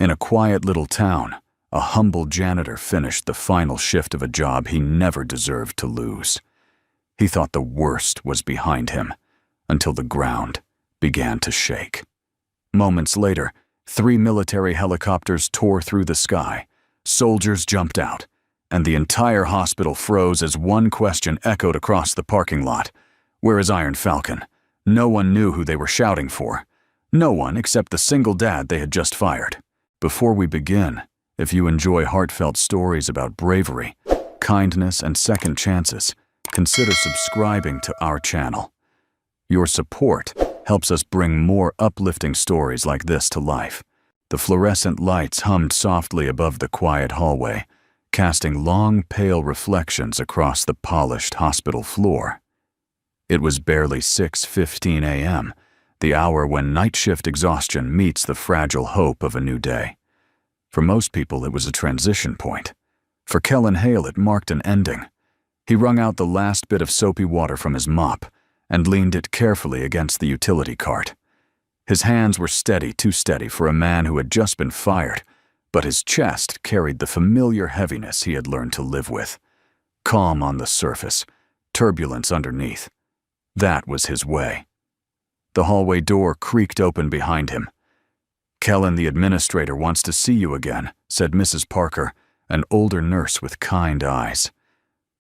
In a quiet little town, a humble janitor finished the final shift of a job he never deserved to lose. He thought the worst was behind him, until the ground began to shake. Moments later, 3 military helicopters tore through the sky. Soldiers jumped out, and the entire hospital froze as one question echoed across the parking lot. "Where is Iron Falcon?" No one knew who they were shouting for. No one except the singledad they had just fired. Before we begin, if you enjoy heartfelt stories about bravery, kindness, and second chances, consider subscribing to our channel. Your support helps us bring more uplifting stories like this to life. The fluorescent lights hummed softly above the quiet hallway, casting long, pale reflections across the polished hospital floor. It was barely 6:15 a.m., the hour when night shift exhaustion meets the fragile hope of a new day. For most people, it was a transition point. For Kellen Hale, it marked an ending. He wrung out the last bit of soapy water from his mop and leaned it carefully against the utility cart. His hands were steady, too steady for a man who had just been fired, but his chest carried the familiar heaviness he had learned to live with. Calm on the surface, turbulence underneath. That was his way. The hallway door creaked open behind him. "Kellen, the administrator, wants to see you again," said Mrs. Parker, an older nurse with kind eyes.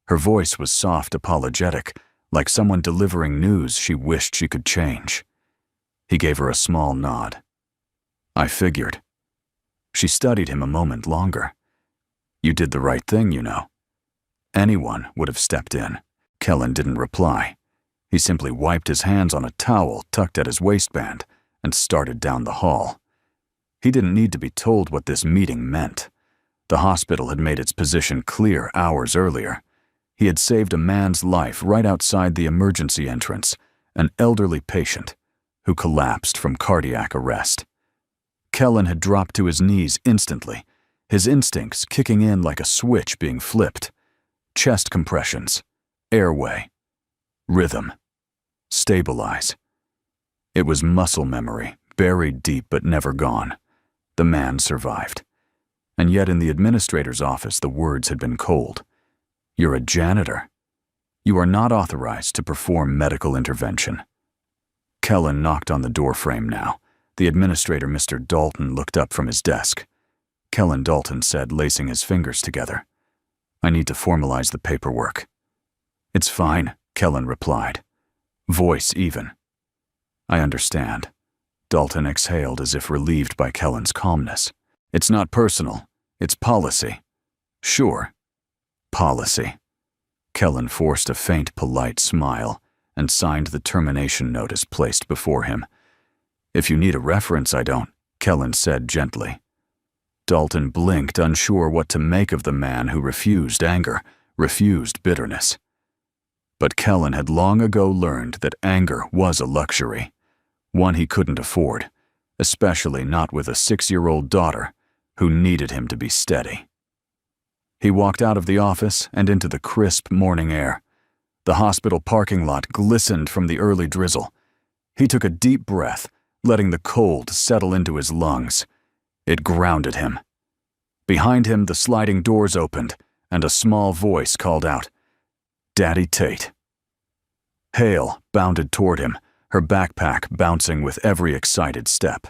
Her voice was soft, apologetic, like someone delivering news she wished she could change. He gave her a small nod. "I figured." She studied him a moment longer. "You did the right thing, you know." Anyone would have stepped in. Kellen didn't reply. He simply wiped his hands on a towel tucked at his waistband and started down the hall. He didn't need to be told what this meeting meant. The hospital had made its position clear hours earlier. He had saved a man's life right outside the emergency entrance, an elderly patient who collapsed from cardiac arrest. Kellen had dropped to his knees instantly, his instincts kicking in like a switch being flipped. Chest compressions, airway, rhythm, stabilize. It was muscle memory, buried deep but never gone. The man survived. And yet in the administrator's office, the words had been cold. "You're a janitor. You are not authorized to perform medical intervention." Kellen knocked on the doorframe now. The administrator, Mr. Dalton, looked up from his desk. "Kellen," Dalton said, lacing his fingers together. "I need to formalize the paperwork." "It's fine," Kellen replied, voice even. "I understand." Dalton exhaled as if relieved by Kellen's calmness. "It's not personal. It's policy." "Sure. Policy." Kellen forced a faint, polite smile and signed the termination notice placed before him. "If you need a reference, I don't," Kellen said gently. Dalton blinked, unsure what to make of the man who refused anger, refused bitterness. But Kellen had long ago learned that anger was a luxury, one he couldn't afford, especially not with a 6-year-old daughter who needed him to be steady. He walked out of the office and into the crisp morning air. The hospital parking lot glistened from the early drizzle. He took a deep breath, letting the cold settle into his lungs. It grounded him. Behind him, the sliding doors opened, and a small voice called out, "Daddy Tate." Hale bounded toward him, her backpack bouncing with every excited step.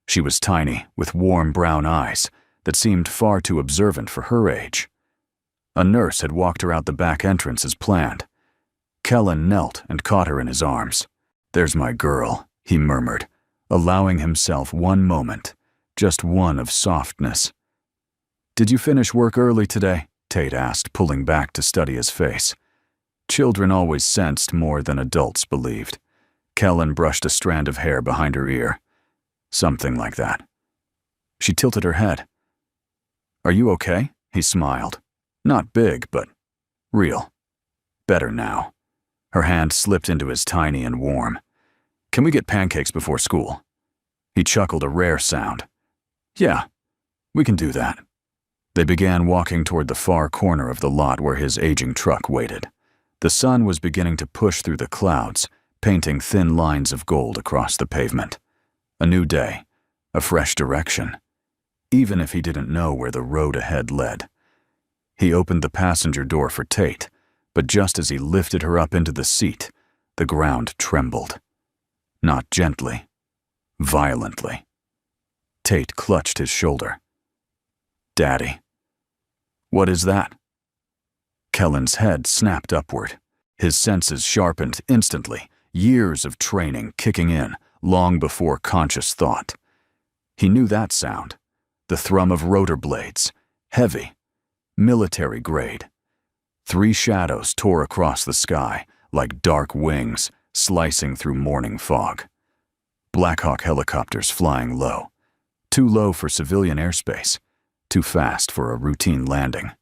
She was tiny, with warm brown eyes that seemed far too observant for her age. A nurse had walked her out the back entrance as planned. Kellen knelt and caught her in his arms. "There's my girl," he murmured, allowing himself one moment, just one of softness. "Did you finish work early today?" Tate asked, pulling back to study his face. Children always sensed more than adults believed. Kellen brushed a strand of hair behind her ear. "Something like that." She tilted her head. "Are you okay?" He smiled. Not big, but real. Better now. Her hand slipped into his tiny and warm. "Can we get pancakes before school?" He chuckled a rare sound. "Yeah, we can do that." They began walking toward the far corner of the lot where his aging truck waited. The sun was beginning to push through the clouds, painting thin lines of gold across the pavement. A new day, a fresh direction. even if he didn't know where the road ahead led. He opened the passenger door for Tate, but just as he lifted her up into the seat, the ground trembled. Not gently, violently. Tate clutched his shoulder. "Daddy." "What is that?" Kellen's head snapped upward. His senses sharpened instantly, years of training kicking in long before conscious thought. He knew that sound, the thrum of rotor blades, heavy, military grade. 3 shadows tore across the sky like dark wings slicing through morning fog. Black Hawk helicopters flying low. Too low for civilian airspace, too fast for a routine landing.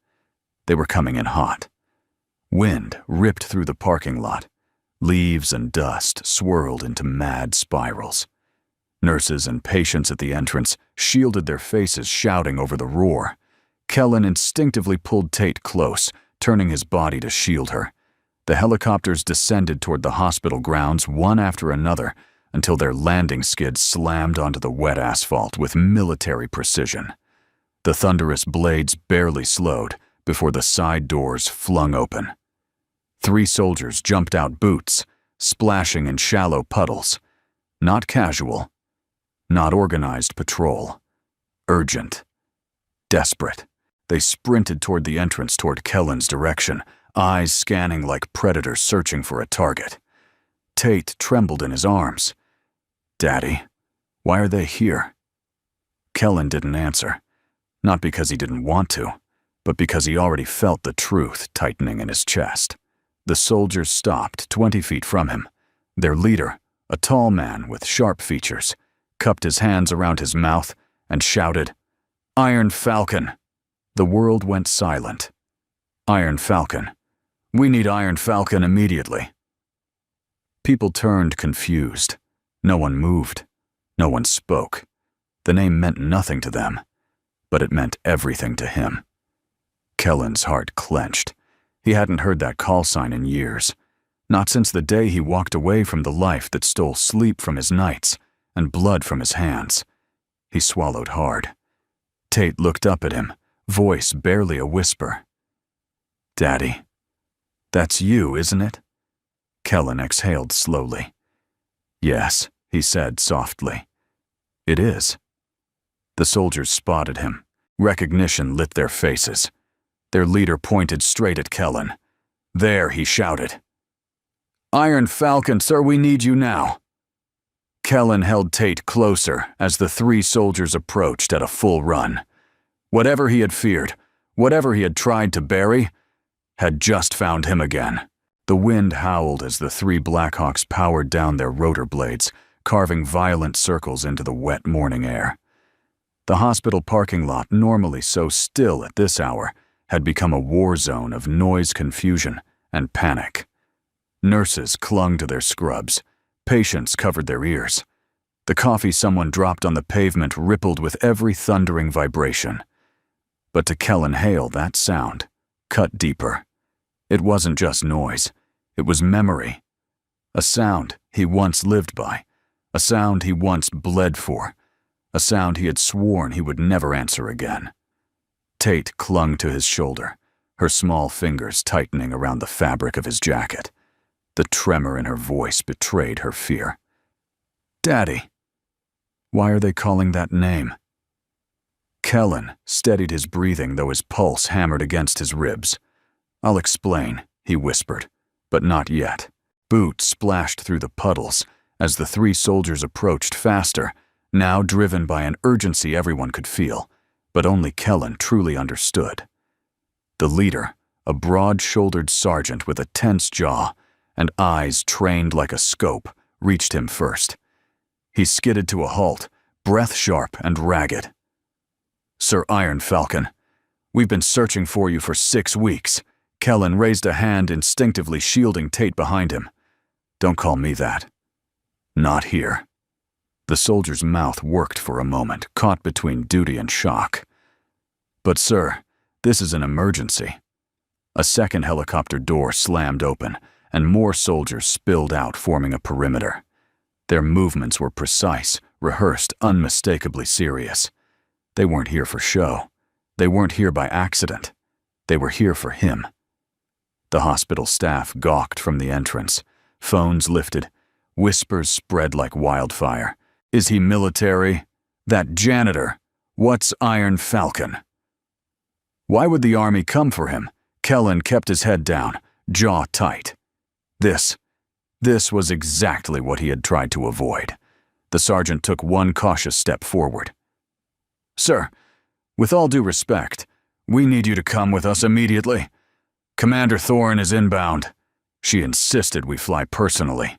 They were coming in hot. Wind ripped through the parking lot. Leaves and dust swirled into mad spirals. Nurses and patients at the entrance shielded their faces, shouting over the roar. Kellen instinctively pulled Tate close, turning his body to shield her. The helicopters descended toward the hospital grounds one after another until their landing skids slammed onto the wet asphalt with military precision. The thunderous blades barely slowed before the side doors flung open. 3 soldiers jumped out, boots splashing in shallow puddles. Not casual, not organized patrol. Urgent, desperate. They sprinted toward the entrance, toward Kellen's direction, eyes scanning like predators searching for a target. Tate trembled in his arms. "Daddy, why are they here?" Kellen didn't answer, not because he didn't want to, but because he already felt the truth tightening in his chest. The soldiers stopped 20 feet from him. Their leader, a tall man with sharp features, cupped his hands around his mouth and shouted, "Iron Falcon!" The world went silent. Iron Falcon. We need Iron Falcon immediately. People turned confused. No one moved. No one spoke. The name meant nothing to them, but it meant everything to him. Kellen's heart clenched. He hadn't heard that call sign in years. Not since the day he walked away from the life that stole sleep from his nights and blood from his hands. He swallowed hard. Tate looked up at him, voice barely a whisper. "Daddy, that's you, isn't it?" Kellen exhaled slowly. "Yes," he said softly. "It is." The soldiers spotted him. Recognition lit their faces. Their leader pointed straight at Kellen. "There," he shouted. "Iron Falcon, sir, we need you now." Kellen held Tate closer as the 3 soldiers approached at a full run. Whatever he had feared, whatever he had tried to bury, had just found him again. The wind howled as the 3 Blackhawks powered down their rotor blades, carving violent circles into the wet morning air. The hospital parking lot, normally so still at this hour, had become a war zone of noise, confusion, and panic. Nurses clung to their scrubs. Patients covered their ears. The coffee someone dropped on the pavement rippled with every thundering vibration. But to Kellen Hale, that sound cut deeper. It wasn't just noise. It was memory. A sound he once lived by. A sound he once bled for. A sound he had sworn he would never answer again. Tate clung to his shoulder, her small fingers tightening around the fabric of his jacket. The tremor in her voice betrayed her fear. "Daddy, why are they calling that name?" Kellen steadied his breathing, though his pulse hammered against his ribs. "I'll explain," he whispered, "but not yet." Boots splashed through the puddles as the 3 soldiers approached faster, now driven by an urgency everyone could feel, but only Kellen truly understood. The leader, a broad-shouldered sergeant with a tense jaw and eyes trained like a scope, reached him first. He skidded to a halt, breath sharp and ragged. "Sir Iron Falcon, we've been searching for you for 6 weeks." Kellen raised a hand, instinctively shielding Tate behind him. "Don't call me that. Not here." The soldier's mouth worked for a moment, caught between duty and shock. "But sir, this is an emergency." A second helicopter door slammed open, and more soldiers spilled out, forming a perimeter. Their movements were precise, rehearsed, unmistakably serious. They weren't here for show. They weren't here by accident. They were here for him. The hospital staff gawked from the entrance. Phones lifted. Whispers spread like wildfire. Is he military? That janitor. What's Iron Falcon? Why would the army come for him? Kellen kept his head down, jaw tight. This was exactly what he had tried to avoid. The sergeant took one cautious step forward. Sir, with all due respect, we need you to come with us immediately. Commander Thorne is inbound. She insisted we fly personally.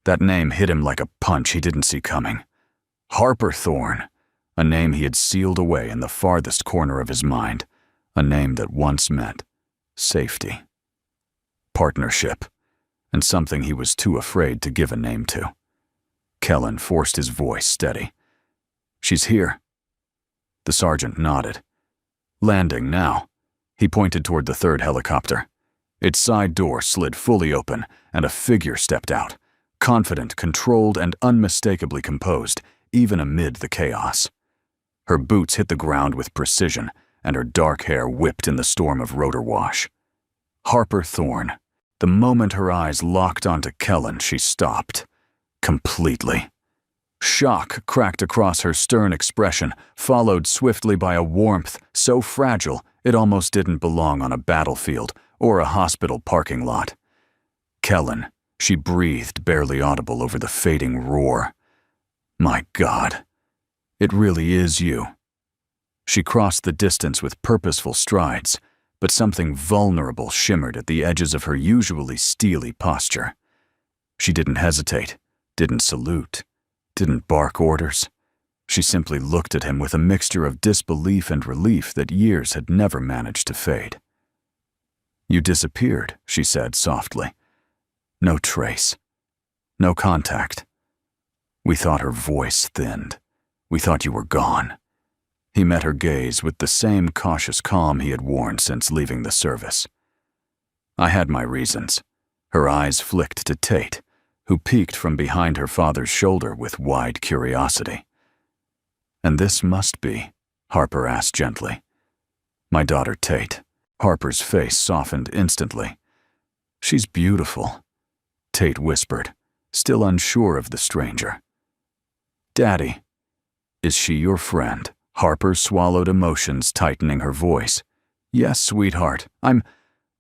That name hit him like a punch he didn't see coming. Harper Thorne, a name he had sealed away in the farthest corner of his mind, a name that once meant safety, partnership, and something he was too afraid to give a name to. Kellen forced his voice steady. She's here. The sergeant nodded. Landing now. He pointed toward the third helicopter. Its side door slid fully open, and a figure stepped out, confident, controlled, and unmistakably composed, even amid the chaos. Her boots hit the ground with precision, and her dark hair whipped in the storm of rotor wash. Harper Thorne. The moment her eyes locked onto Kellen, she stopped. Completely. Shock cracked across her stern expression, followed swiftly by a warmth so fragile it almost didn't belong on a battlefield or a hospital parking lot. Kellen, she breathed, barely audible over the fading roar. My God, it really is you. She crossed the distance with purposeful strides, but something vulnerable shimmered at the edges of her usually steely posture. She didn't hesitate, didn't salute, didn't bark orders. She simply looked at him with a mixture of disbelief and relief that years had never managed to fade. You disappeared, she said softly. No trace. No contact. We thought her voice thinned. We thought you were gone. He met her gaze with the same cautious calm he had worn since leaving the service. I had my reasons. Her eyes flicked to Tate, who peeked from behind her father's shoulder with wide curiosity. And this must be, Harper asked gently. My daughter Tate. Harper's face softened instantly. She's beautiful, Tate whispered, still unsure of the stranger. Daddy, is she your friend? Harper swallowed emotions, tightening her voice. Yes, sweetheart, I'm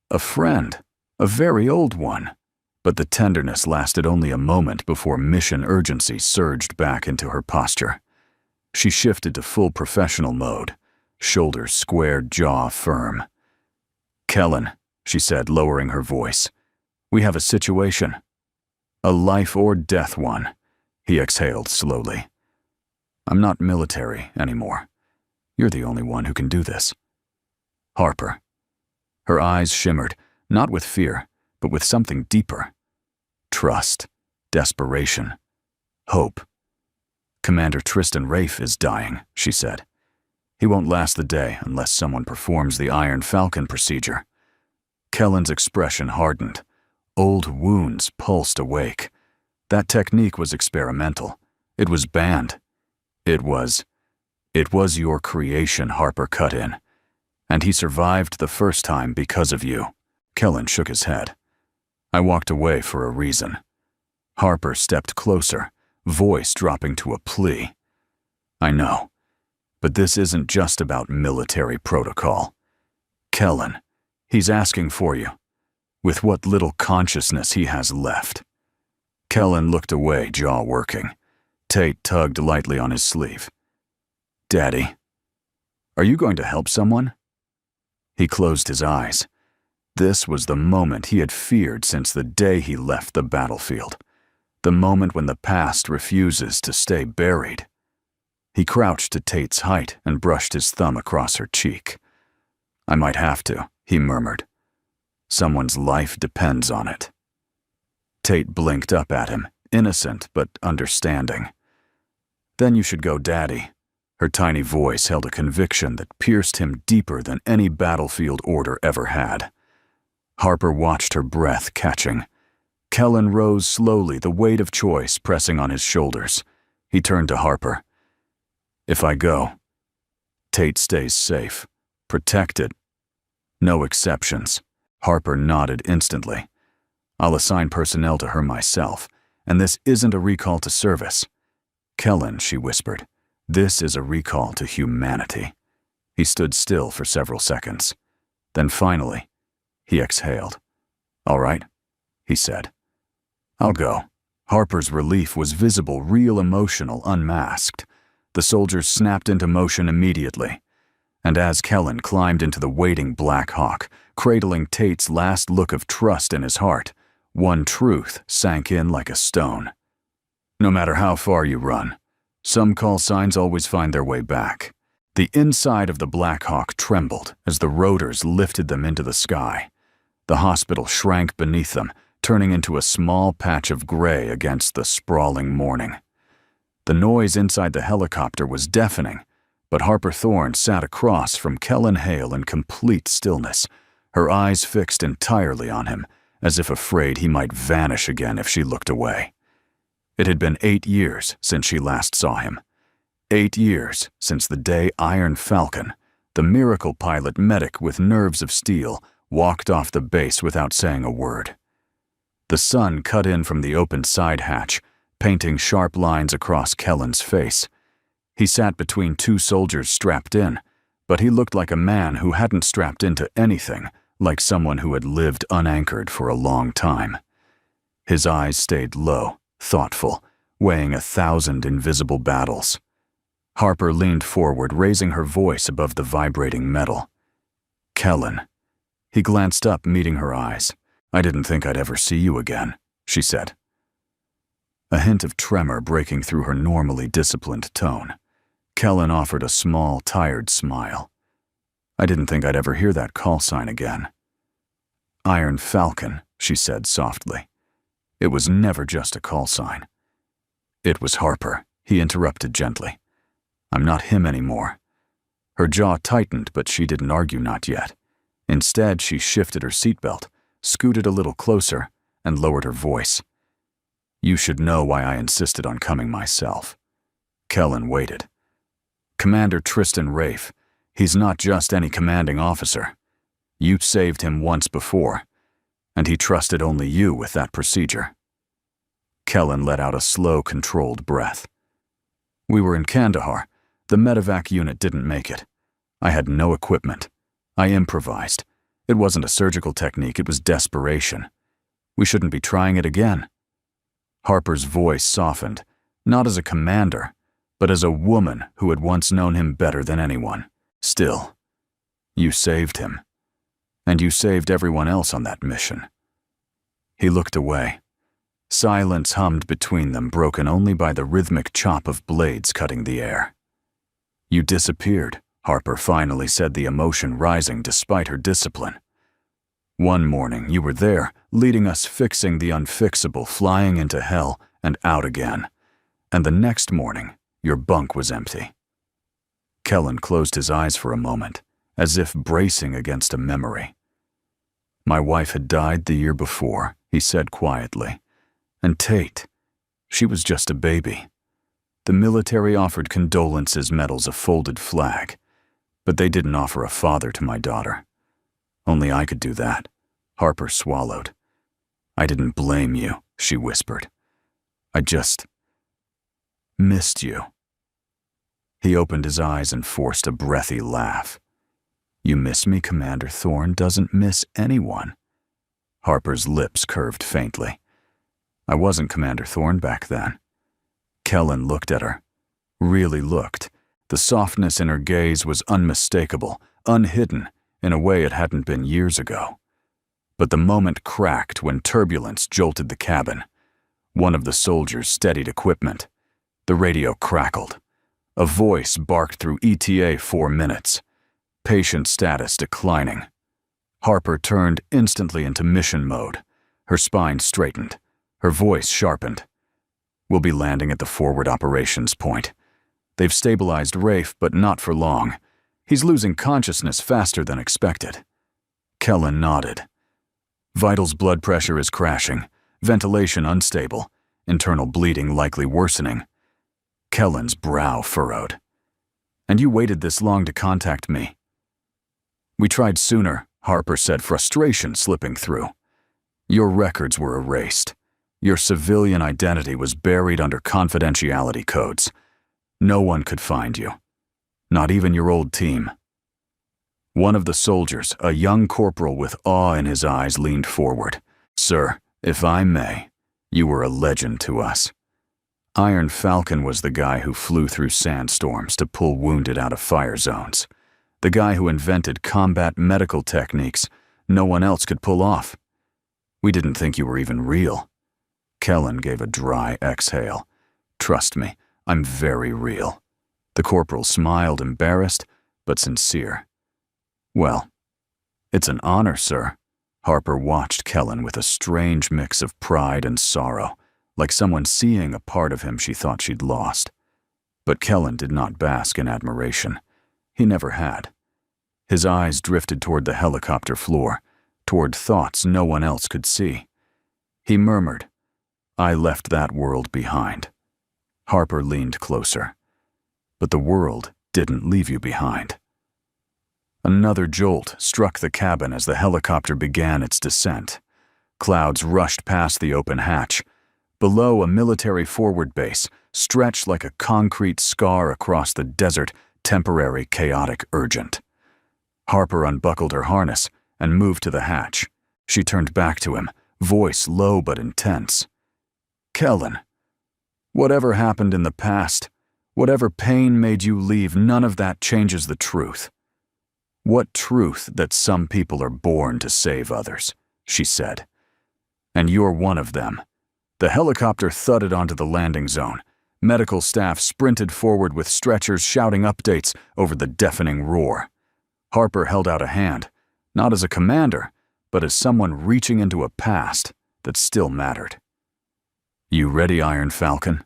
a friend, a very old one. But the tenderness lasted only a moment before mission urgency surged back into her posture. She shifted to full professional mode, shoulders squared, jaw firm. Kellen, she said, lowering her voice, we have a situation. A life or death one, he exhaled slowly. I'm not military anymore. You're the only one who can do this. Harper. Her eyes shimmered, not with fear, but with something deeper. Trust, desperation, hope. Commander Tristan Rafe is dying, she said. He won't last the day unless someone performs the Iron Falcon procedure. Kellen's expression hardened. Old wounds pulsed awake. That technique was experimental. It was banned. It was your creation, Harper cut in. And he survived the first time because of you. Kellen shook his head. I walked away for a reason. Harper stepped closer, voice dropping to a plea. I know, but this isn't just about military protocol. Kellen, he's asking for you, with what little consciousness he has left. Kellen looked away, jaw working. Tate tugged lightly on his sleeve. Daddy, are you going to help someone? He closed his eyes. This was the moment he had feared since the day he left the battlefield. The moment when the past refuses to stay buried. He crouched to Tate's height and brushed his thumb across her cheek. I might have to, he murmured. Someone's life depends on it. Tate blinked up at him, innocent but understanding. Then you should go, Daddy. Her tiny voice held a conviction that pierced him deeper than any battlefield order ever had. Harper watched her breath catching. Kellen rose slowly, the weight of choice pressing on his shoulders. He turned to Harper. If I go, Tate stays safe. Protected. No exceptions. Harper nodded instantly. I'll assign personnel to her myself, and this isn't a recall to service. Kellen, she whispered, this is a recall to humanity. He stood still for several seconds. Then finally, he exhaled. All right, he said. I'll go. Harper's relief was visible, real, emotional, unmasked. The soldiers snapped into motion immediately. And as Kellen climbed into the waiting Black Hawk, cradling Tate's last look of trust in his heart, one truth sank in like a stone. No matter how far you run, some call signs always find their way back. The inside of the Black Hawk trembled as the rotors lifted them into the sky. The hospital shrank beneath them, turning into a small patch of gray against the sprawling morning. The noise inside the helicopter was deafening, but Harper Thorne sat across from Kellen Hale in complete stillness, her eyes fixed entirely on him, as if afraid he might vanish again if she looked away. It had been 8 years since she last saw him. 8 years since the day Iron Falcon, the miracle pilot medic with nerves of steel, walked off the base without saying a word. The sun cut in from the open side hatch, painting sharp lines across Kellen's face. He sat between two soldiers strapped in, but he looked like a man who hadn't strapped into anything, like someone who had lived unanchored for a long time. His eyes stayed low, thoughtful, weighing 1,000 invisible battles. Harper leaned forward, raising her voice above the vibrating metal. Kellen. He glanced up, meeting her eyes. I didn't think I'd ever see you again, she said. A hint of tremor breaking through her normally disciplined tone. Kellen offered a small, tired smile. I didn't think I'd ever hear that call sign again. Iron Falcon, she said softly. It was never just a call sign. It was Harper, he interrupted gently. I'm not him anymore. Her jaw tightened, but she didn't argue, not yet. Instead, she shifted her seatbelt, scooted a little closer, and lowered her voice. You should know why I insisted on coming myself. Kellen waited. Commander Tristan Rafe, he's not just any commanding officer. You saved him once before, and he trusted only you with that procedure. Kellen let out a slow, controlled breath. We were in Kandahar. The medevac unit didn't make it. I had no equipment. I improvised. It wasn't a surgical technique, it was desperation. We shouldn't be trying it again. Harper's voice softened, not as a commander, but as a woman who had once known him better than anyone. Still, you saved him. And you saved everyone else on that mission. He looked away. Silence hummed between them, broken only by the rhythmic chop of blades cutting the air. You disappeared, Harper finally said, the emotion rising despite her discipline. One morning you were there, leading us, fixing the unfixable, flying into hell and out again. And the next morning, your bunk was empty. Kellen closed his eyes for a moment, as if bracing against a memory. My wife had died the year before, he said quietly. And Tate, she was just a baby. The military offered condolences medals, a folded flag, but they didn't offer a father to my daughter. Only I could do that. Harper swallowed. I didn't blame you, she whispered. I just missed you. He opened his eyes and forced a breathy laugh. You miss me? Commander Thorne doesn't miss anyone. Harper's lips curved faintly. I wasn't Commander Thorne back then. Kellen looked at her. Really looked. The softness in her gaze was unmistakable, unhidden, in a way it hadn't been years ago. But the moment cracked when turbulence jolted the cabin. One of the soldiers steadied equipment. The radio crackled. A voice barked through ETA 4 minutes. Patient status declining. Harper turned instantly into mission mode. Her spine straightened. Her voice sharpened. We'll be landing at the forward operations point. They've stabilized Rafe, but not for long. He's losing consciousness faster than expected. Kellen nodded. Vitals blood pressure is crashing. Ventilation unstable. Internal bleeding likely worsening. Kellen's brow furrowed. And you waited this long to contact me. We tried sooner, Harper said, frustration slipping through. Your records were erased. Your civilian identity was buried under confidentiality codes. No one could find you. Not even your old team. One of the soldiers, a young corporal with awe in his eyes, leaned forward. Sir, if I may, you were a legend to us. Iron Falcon was the guy who flew through sandstorms to pull wounded out of fire zones. The guy who invented combat medical techniques no one else could pull off. We didn't think you were even real. Kellen gave a dry exhale. Trust me, I'm very real. The corporal smiled, embarrassed, but sincere. Well, it's an honor, sir. Harper watched Kellen with a strange mix of pride and sorrow, like someone seeing a part of him she thought she'd lost. But Kellen did not bask in admiration. He never had. His eyes drifted toward the helicopter floor, toward thoughts no one else could see. He murmured, I left that world behind. Harper leaned closer. But the world didn't leave you behind. Another jolt struck the cabin as the helicopter began its descent. Clouds rushed past the open hatch. Below, a military forward base stretched like a concrete scar across the desert, temporary, chaotic, urgent. Harper unbuckled her harness and moved to the hatch. She turned back to him, voice low but intense. Kellen, whatever happened in the past, whatever pain made you leave, none of that changes the truth. What truth that some people are born to save others, she said. And you're one of them. The helicopter thudded onto the landing zone. Medical staff sprinted forward with stretchers shouting updates over the deafening roar. Harper held out a hand, not as a commander, but as someone reaching into a past that still mattered. You ready, Iron Falcon?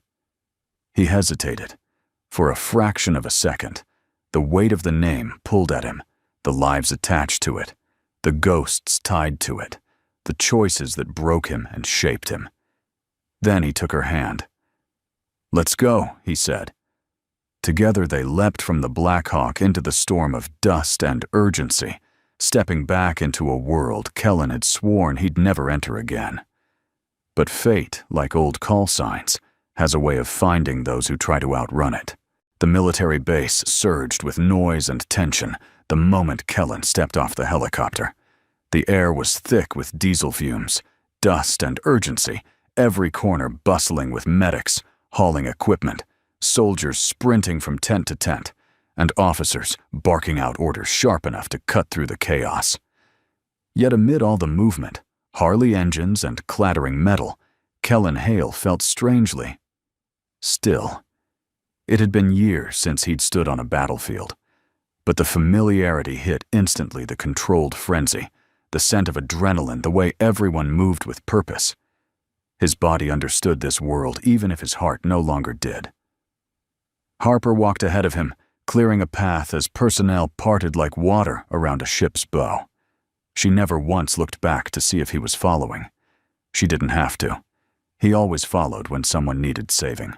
He hesitated. For a fraction of a second, the weight of the name pulled at him, the lives attached to it, the ghosts tied to it, the choices that broke him and shaped him. Then he took her hand. Let's go, he said. Together they leapt from the Black Hawk into the storm of dust and urgency, stepping back into a world Kellen had sworn he'd never enter again. But fate, like old call signs, has a way of finding those who try to outrun it. The military base surged with noise and tension the moment Kellen stepped off the helicopter. The air was thick with diesel fumes, dust and urgency, every corner bustling with medics, hauling equipment, soldiers sprinting from tent to tent, and officers barking out orders sharp enough to cut through the chaos. Yet amid all the movement, Harley engines and clattering metal, Kellen Hale felt strangely still. It had been years since he'd stood on a battlefield, but the familiarity hit instantly, the controlled frenzy, the scent of adrenaline, the way everyone moved with purpose. His body understood this world, even if his heart no longer did. Harper walked ahead of him, clearing a path as personnel parted like water around a ship's bow. She never once looked back to see if he was following. She didn't have to. He always followed when someone needed saving.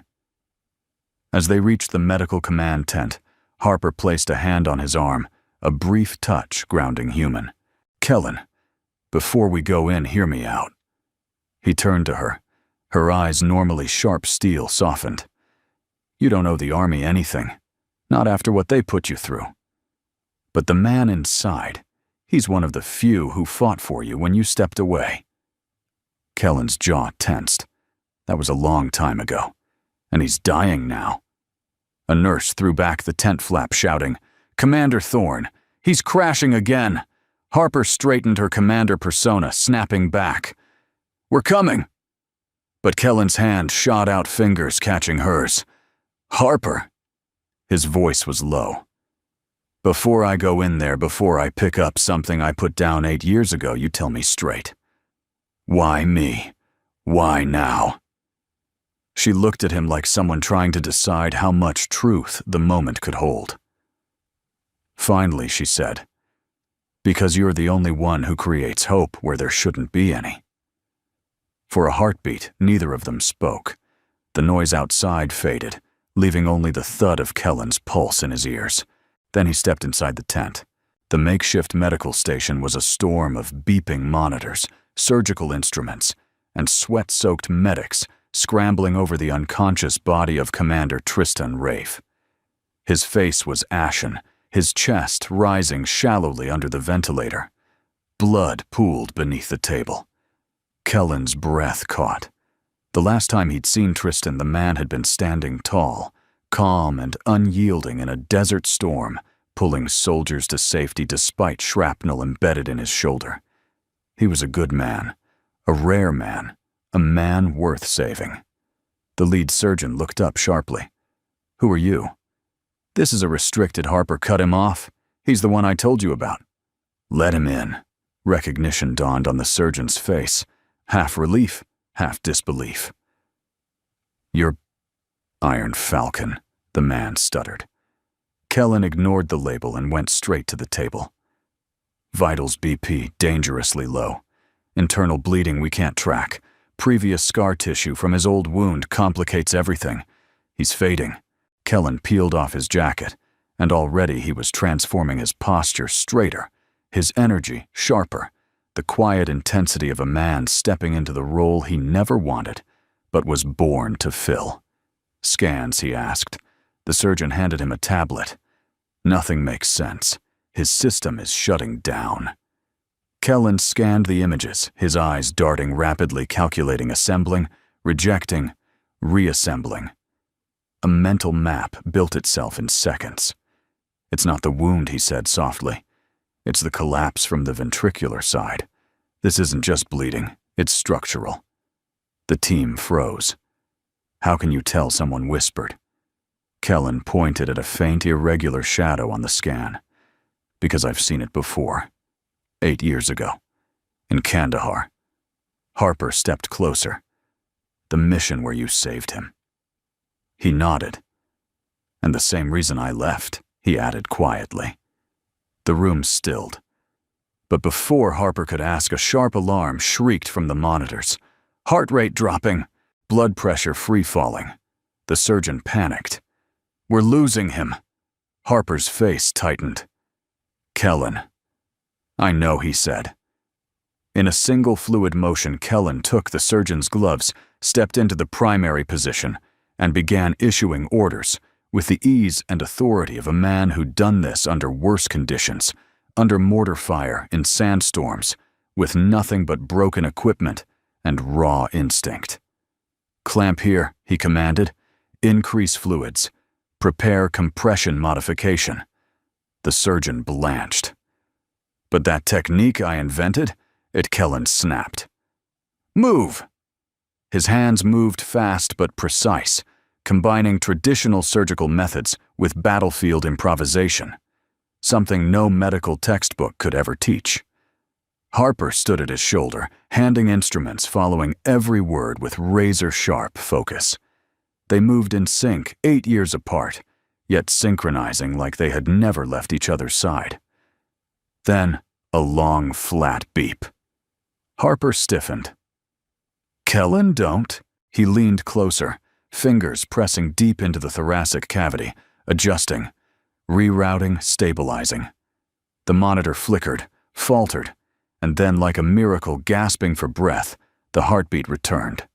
As they reached the medical command tent, Harper placed a hand on his arm, a brief touch grounding human. Kellen, before we go in, hear me out. He turned to her. Her eyes, normally sharp steel, softened. You don't owe the Army anything, not after what they put you through. But the man inside, he's one of the few who fought for you when you stepped away. Kellen's jaw tensed. That was a long time ago, and he's dying now. A nurse threw back the tent flap, shouting, Commander Thorne, he's crashing again. Harper straightened her commander persona, snapping back. We're coming. But Kellen's hand shot out, fingers catching hers. Harper. His voice was low. Before I go in there, before I pick up something I put down 8 years ago, you tell me straight. Why me? Why now? She looked at him like someone trying to decide how much truth the moment could hold. Finally, she said, because you're the only one who creates hope where there shouldn't be any. For a heartbeat, neither of them spoke. The noise outside faded. leaving only the thud of Kellen's pulse in his ears. Then he stepped inside the tent. The makeshift medical station was a storm of beeping monitors, surgical instruments, and sweat-soaked medics scrambling over the unconscious body of Commander Tristan Rafe. His face was ashen, his chest rising shallowly under the ventilator. Blood pooled beneath the table. Kellen's breath caught. The last time he'd seen Tristan, the man had been standing tall, calm and unyielding in a desert storm, pulling soldiers to safety despite shrapnel embedded in his shoulder. He was a good man, a rare man, a man worth saving. The lead surgeon looked up sharply. "Who are you?" "This is a restricted. Harper cut him off. He's the one I told you about." "Let him in." Recognition dawned on the surgeon's face, half relief, half disbelief. "You're Iron Falcon," the man stuttered. Kellen ignored the label and went straight to the table. "Vitals BP dangerously low. Internal bleeding we can't track. Previous scar tissue from his old wound complicates everything. He's fading." Kellen peeled off his jacket, and already he was transforming his posture straighter, his energy sharper, the quiet intensity of a man stepping into the role he never wanted, but was born to fill. "Scans," he asked. The surgeon handed him a tablet. "Nothing makes sense. His system is shutting down." Kellen scanned the images, his eyes darting rapidly, calculating, assembling, rejecting, reassembling. A mental map built itself in seconds. "It's not the wound," he said softly. "It's the collapse from the ventricular side. This isn't just bleeding, it's structural." The team froze. "How can you tell?" someone whispered. Kellen pointed at a faint, irregular shadow on the scan. "Because I've seen it before. 8 years ago. In Kandahar." Harper stepped closer. "The mission where you saved him." He nodded. "And the same reason I left," he added quietly. The room stilled. But before Harper could ask, a sharp alarm shrieked from the monitors. Heart rate dropping, blood pressure free-falling. The surgeon panicked. "We're losing him." Harper's face tightened. "Kellen." "I know," he said. In a single fluid motion, Kellen took the surgeon's gloves, stepped into the primary position, and began issuing orders, with the ease and authority of a man who'd done this under worse conditions, under mortar fire, in sandstorms, with nothing but broken equipment and raw instinct. "Clamp here," he commanded. "Increase fluids. Prepare compression modification." The surgeon blanched. "But that technique I invented?" Kellen snapped. "Move!" His hands moved fast but precise, combining traditional surgical methods with battlefield improvisation, something no medical textbook could ever teach. Harper stood at his shoulder, handing instruments, following every word with razor-sharp focus. They moved in sync, 8 years apart, yet synchronizing like they had never left each other's side. Then, a long, flat beep. Harper stiffened. "Kellen, don't." He leaned closer, fingers pressing deep into the thoracic cavity, adjusting, rerouting, stabilizing. The monitor flickered, faltered, and then, like a miracle gasping for breath, the heartbeat returned.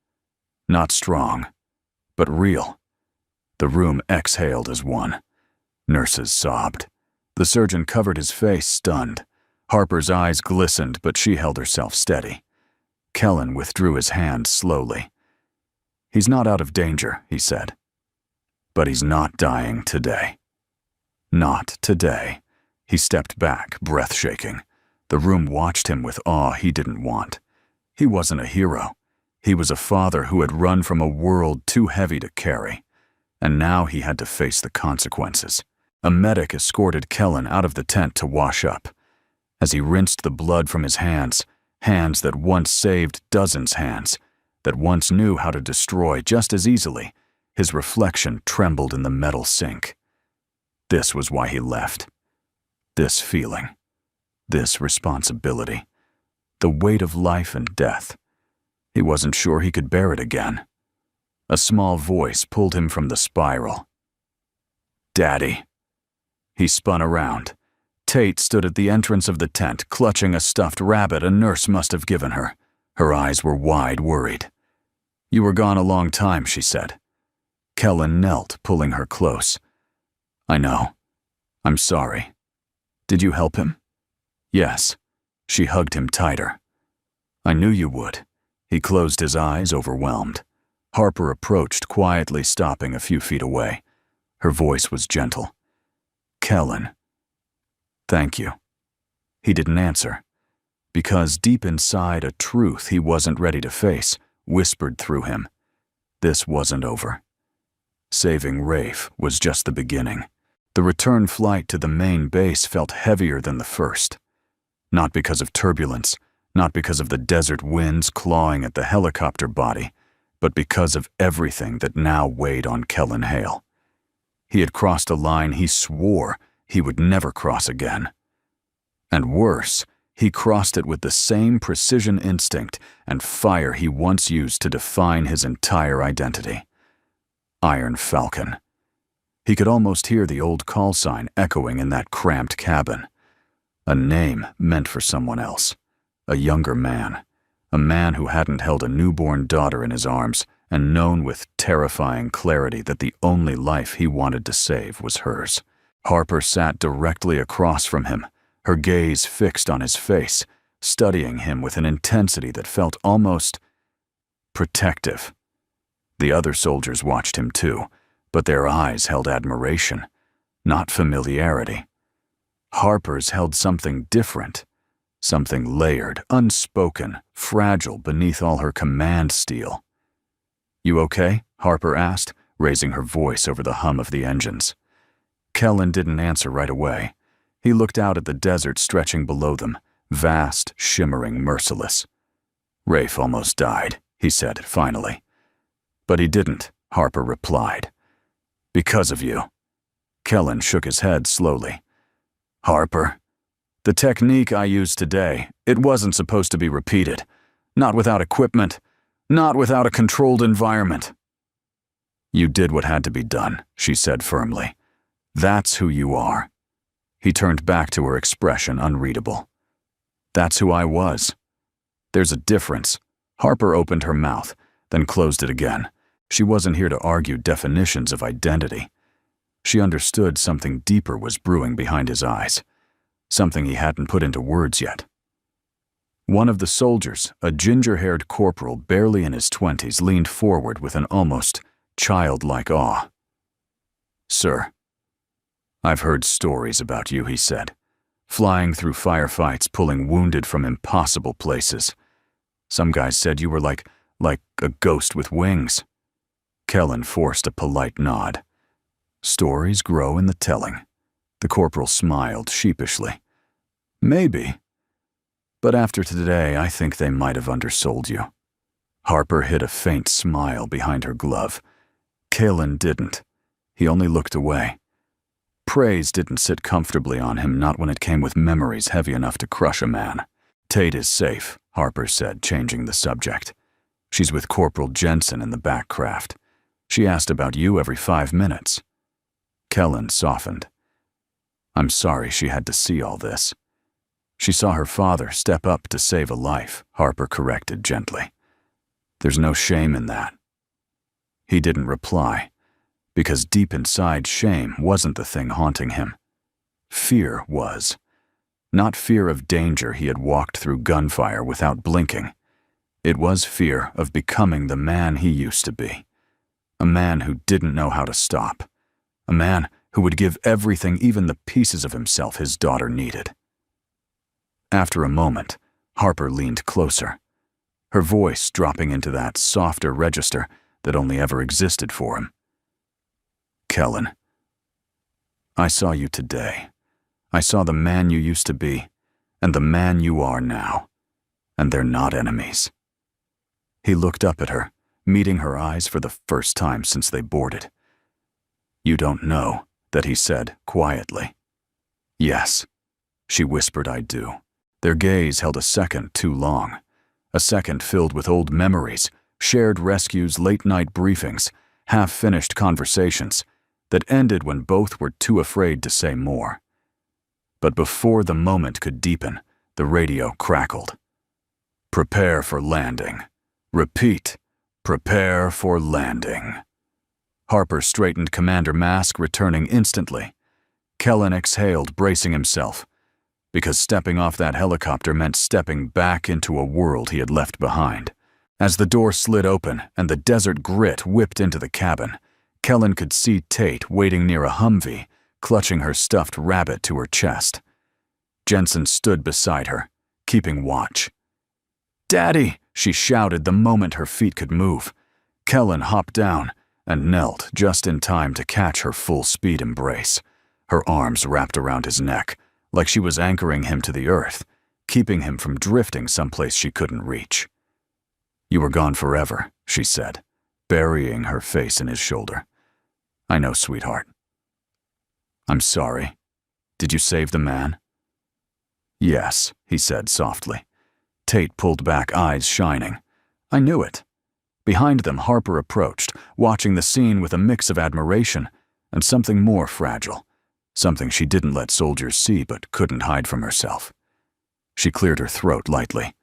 Not strong, but real. The room exhaled as one. Nurses sobbed. The surgeon covered his face, stunned. Harper's eyes glistened, but she held herself steady. Kellen withdrew his hand slowly. "He's not out of danger," he said. "But he's not dying today." Not today. He stepped back, breath shaking. The room watched him with awe he didn't want. He wasn't a hero. He was a father who had run from a world too heavy to carry. And now he had to face the consequences. A medic escorted Kellen out of the tent to wash up. As he rinsed the blood from his hands, hands that once saved dozens' hands, that once knew how to destroy just as easily, his reflection trembled in the metal sink. This was why he left. This feeling. This responsibility. The weight of life and death. He wasn't sure he could bear it again. A small voice pulled him from the spiral. Daddy. He spun around. Tate stood at the entrance of the tent, clutching a stuffed rabbit a nurse must have given her. Her eyes were wide, worried. You were gone a long time, she said. Kellen knelt, pulling her close. I know. I'm sorry. Did you help him? Yes. She hugged him tighter. I knew you would. He closed his eyes, overwhelmed. Harper approached, quietly stopping a few feet away. Her voice was gentle. Kellen. Thank you. He didn't answer, because deep inside a truth he wasn't ready to face whispered through him. This wasn't over. Saving Rafe was just the beginning. The return flight to the main base felt heavier than the first. Not because of turbulence, not because of the desert winds clawing at the helicopter body, but because of everything that now weighed on Kellen Hale. He had crossed a line he swore he would never cross again. And worse, he crossed it with the same precision instinct and fire he once used to define his entire identity. Iron Falcon. He could almost hear the old call sign echoing in that cramped cabin. A name meant for someone else. A younger man. A man who hadn't held a newborn daughter in his arms and known with terrifying clarity that the only life he wanted to save was hers. Harper sat directly across from him, her gaze fixed on his face, studying him with an intensity that felt almost protective. The other soldiers watched him too, but their eyes held admiration, not familiarity. Harper's held something different, something layered, unspoken, fragile beneath all her command steel. You okay? Harper asked, raising her voice over the hum of the engines. Kellen didn't answer right away. He looked out at the desert stretching below them, vast, shimmering, merciless. Rafe almost died, he said, finally. But he didn't, Harper replied. Because of you. Kellen shook his head slowly. Harper, the technique I used today, it wasn't supposed to be repeated. Not without equipment, not without a controlled environment. You did what had to be done, she said firmly. That's who you are. He turned back to her expression, unreadable. That's who I was. There's a difference. Harper opened her mouth, then closed it again. She wasn't here to argue definitions of identity. She understood something deeper was brewing behind his eyes, something he hadn't put into words yet. One of the soldiers, a ginger-haired corporal barely in his 20s, leaned forward with an almost childlike awe. Sir, I've heard stories about you, he said, flying through firefights, pulling wounded from impossible places. Some guys said you were like a ghost with wings. Kellen forced a polite nod. Stories grow in the telling. The corporal smiled sheepishly. Maybe. But after today, I think they might have undersold you. Harper hid a faint smile behind her glove. Kellen didn't. He only looked away. Praise didn't sit comfortably on him, not when it came with memories heavy enough to crush a man. Tate is safe, Harper said, changing the subject. She's with Corporal Jensen in the back craft. She asked about you every 5 minutes. Kellen softened. I'm sorry she had to see all this. She saw her father step up to save a life, Harper corrected gently. There's no shame in that. He didn't reply, because deep inside shame wasn't the thing haunting him. Fear was. Not fear of danger he had walked through gunfire without blinking. It was fear of becoming the man he used to be. A man who didn't know how to stop. A man who would give everything, even the pieces of himself his daughter needed. After a moment, Harper leaned closer, her voice dropping into that softer register that only ever existed for him. Kellen, I saw you today. I saw the man you used to be, and the man you are now, and they're not enemies. He looked up at her, meeting her eyes for the first time since they boarded. You don't know, that he said quietly. Yes, she whispered, I do. Their gaze held a second too long, a second filled with old memories, shared rescues, late-night briefings, half-finished conversations, that ended when both were too afraid to say more. But before the moment could deepen, the radio crackled. "Prepare for landing. Repeat, prepare for landing." Harper straightened Commander Mask, returning instantly. Kellen exhaled, bracing himself, because stepping off that helicopter meant stepping back into a world he had left behind. As the door slid open and the desert grit whipped into the cabin, Kellen could see Tate waiting near a Humvee, clutching her stuffed rabbit to her chest. Jensen stood beside her, keeping watch. "Daddy!" she shouted the moment her feet could move. Kellen hopped down and knelt just in time to catch her full-speed embrace, her arms wrapped around his neck, like she was anchoring him to the earth, keeping him from drifting someplace she couldn't reach. "You were gone forever," she said, burying her face in his shoulder. "I know, sweetheart." "I'm sorry. Did you save the man?" "Yes," he said softly. Tate pulled back, eyes shining. "I knew it." Behind them, Harper approached, watching the scene with a mix of admiration and something more fragile, something she didn't let soldiers see but couldn't hide from herself. She cleared her throat lightly.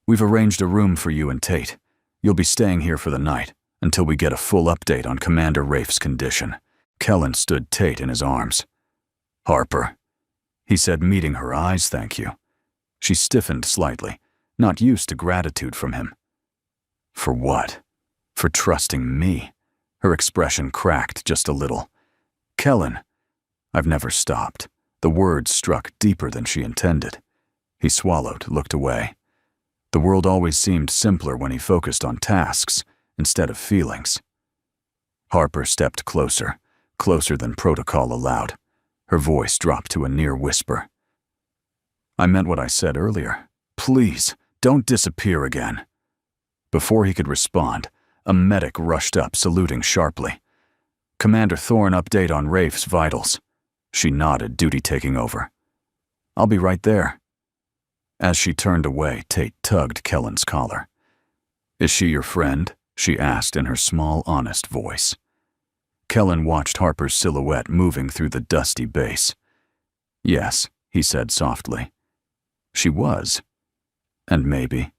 "We've arranged a room for you and Tate. You'll be staying here for the night, until we get a full update on Commander Rafe's condition." Kellen stood Tate in his arms. "Harper," he said, meeting her eyes. "Thank you." She stiffened slightly, not used to gratitude from him. "For what?" "For trusting me." Her expression cracked just a little. "Kellen." I've never stopped. The words struck deeper than she intended. He swallowed, looked away. The world always seemed simpler when he focused on tasks instead of feelings. Harper stepped closer, closer than protocol allowed. Her voice dropped to a near whisper. "I meant what I said earlier. Please, don't disappear again." Before he could respond, a medic rushed up, saluting sharply. "Commander Thorne, update on Rafe's vitals." She nodded, duty taking over. "I'll be right there." As she turned away, Tate tugged Kellen's collar. "Is she your friend?" she asked in her small, honest voice. Kellen watched Harper's silhouette moving through the dusty base. "Yes," he said softly. "She was. And maybe.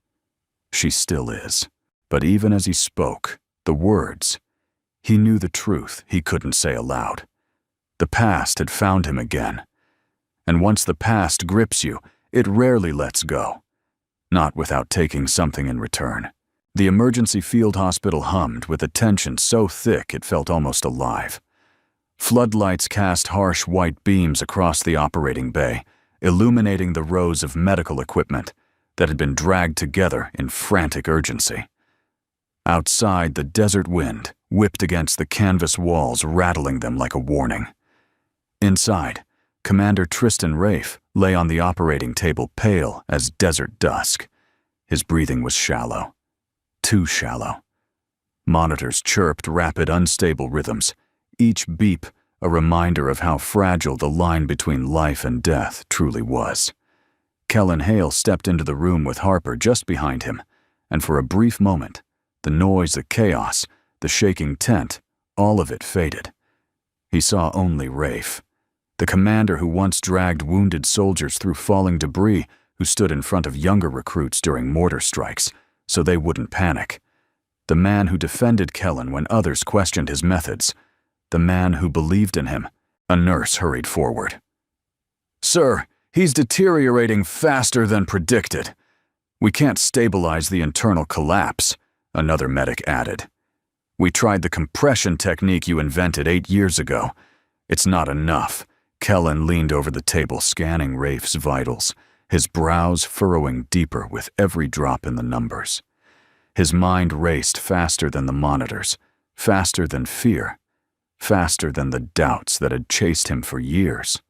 She still is." But even as he spoke, the words, he knew the truth he couldn't say aloud. The past had found him again. And once the past grips you, it rarely lets go. Not without taking something in return. The emergency field hospital hummed with a tension so thick it felt almost alive. Floodlights cast harsh white beams across the operating bay, illuminating the rows of medical equipment that had been dragged together in frantic urgency. Outside, the desert wind whipped against the canvas walls, rattling them like a warning. Inside, Commander Tristan Rafe lay on the operating table, pale as desert dusk. His breathing was shallow. Too shallow. Monitors chirped rapid, unstable rhythms, each beep a reminder of how fragile the line between life and death truly was. Kellen Hale stepped into the room with Harper just behind him, and for a brief moment, the noise, the chaos, the shaking tent, all of it faded. He saw only Rafe, the commander who once dragged wounded soldiers through falling debris, who stood in front of younger recruits during mortar strikes so they wouldn't panic. The man who defended Kellen when others questioned his methods. The man who believed in him. A nurse hurried forward. "Sir, he's deteriorating faster than predicted. We can't stabilize the internal collapse," another medic added. "We tried the compression technique you invented 8 years ago. It's not enough." Kellen leaned over the table, scanning Rafe's vitals, his brows furrowing deeper with every drop in the numbers. His mind raced faster than the monitors, faster than fear, faster than the doubts that had chased him for years.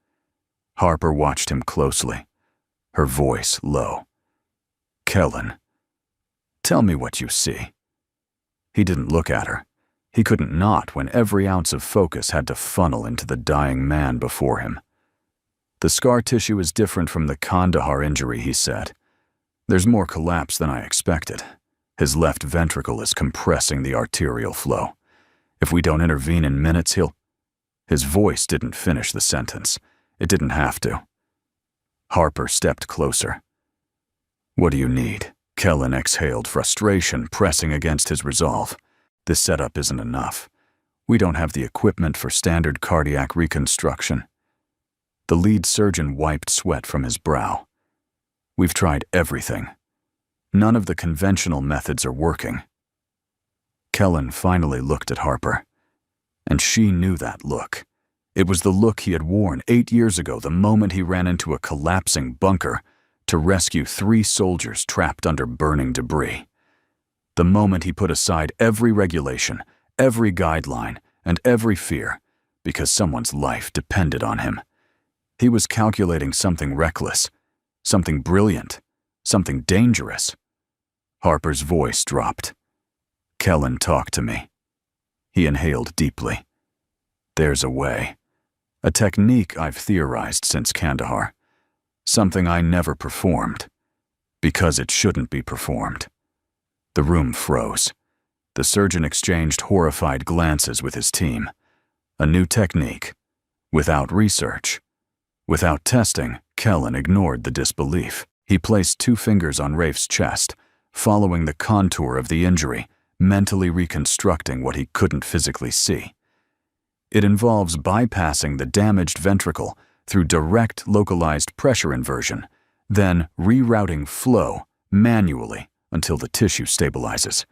Harper watched him closely, her voice low. "Kellen, tell me what you see." He didn't look at her. He couldn't not when every ounce of focus had to funnel into the dying man before him. "The scar tissue is different from the Kandahar injury," he said. "There's more collapse than I expected. His left ventricle is compressing the arterial flow. If we don't intervene in minutes, he'll..." His voice didn't finish the sentence. It didn't have to. Harper stepped closer. "What do you need?" Kellen exhaled, frustration pressing against his resolve. "This setup isn't enough. We don't have the equipment for standard cardiac reconstruction." The lead surgeon wiped sweat from his brow. "We've tried everything. None of the conventional methods are working." Kellen finally looked at Harper. And she knew that look. It was the look he had worn 8 years ago, the moment he ran into a collapsing bunker to rescue 3 soldiers trapped under burning debris. The moment he put aside every regulation, every guideline, and every fear, because someone's life depended on him. He was calculating something reckless, something brilliant, something dangerous. Harper's voice dropped. "Kellen, talk to me." He inhaled deeply. "There's a way. A technique I've theorized since Kandahar. Something I never performed. Because it shouldn't be performed." The room froze. The surgeon exchanged horrified glances with his team. A new technique. Without research. Without testing, Kellen ignored the disbelief. He placed 2 fingers on Rafe's chest, following the contour of the injury, mentally reconstructing what he couldn't physically see. It involves bypassing the damaged ventricle through direct localized pressure inversion, then rerouting flow manually until the tissue stabilizes.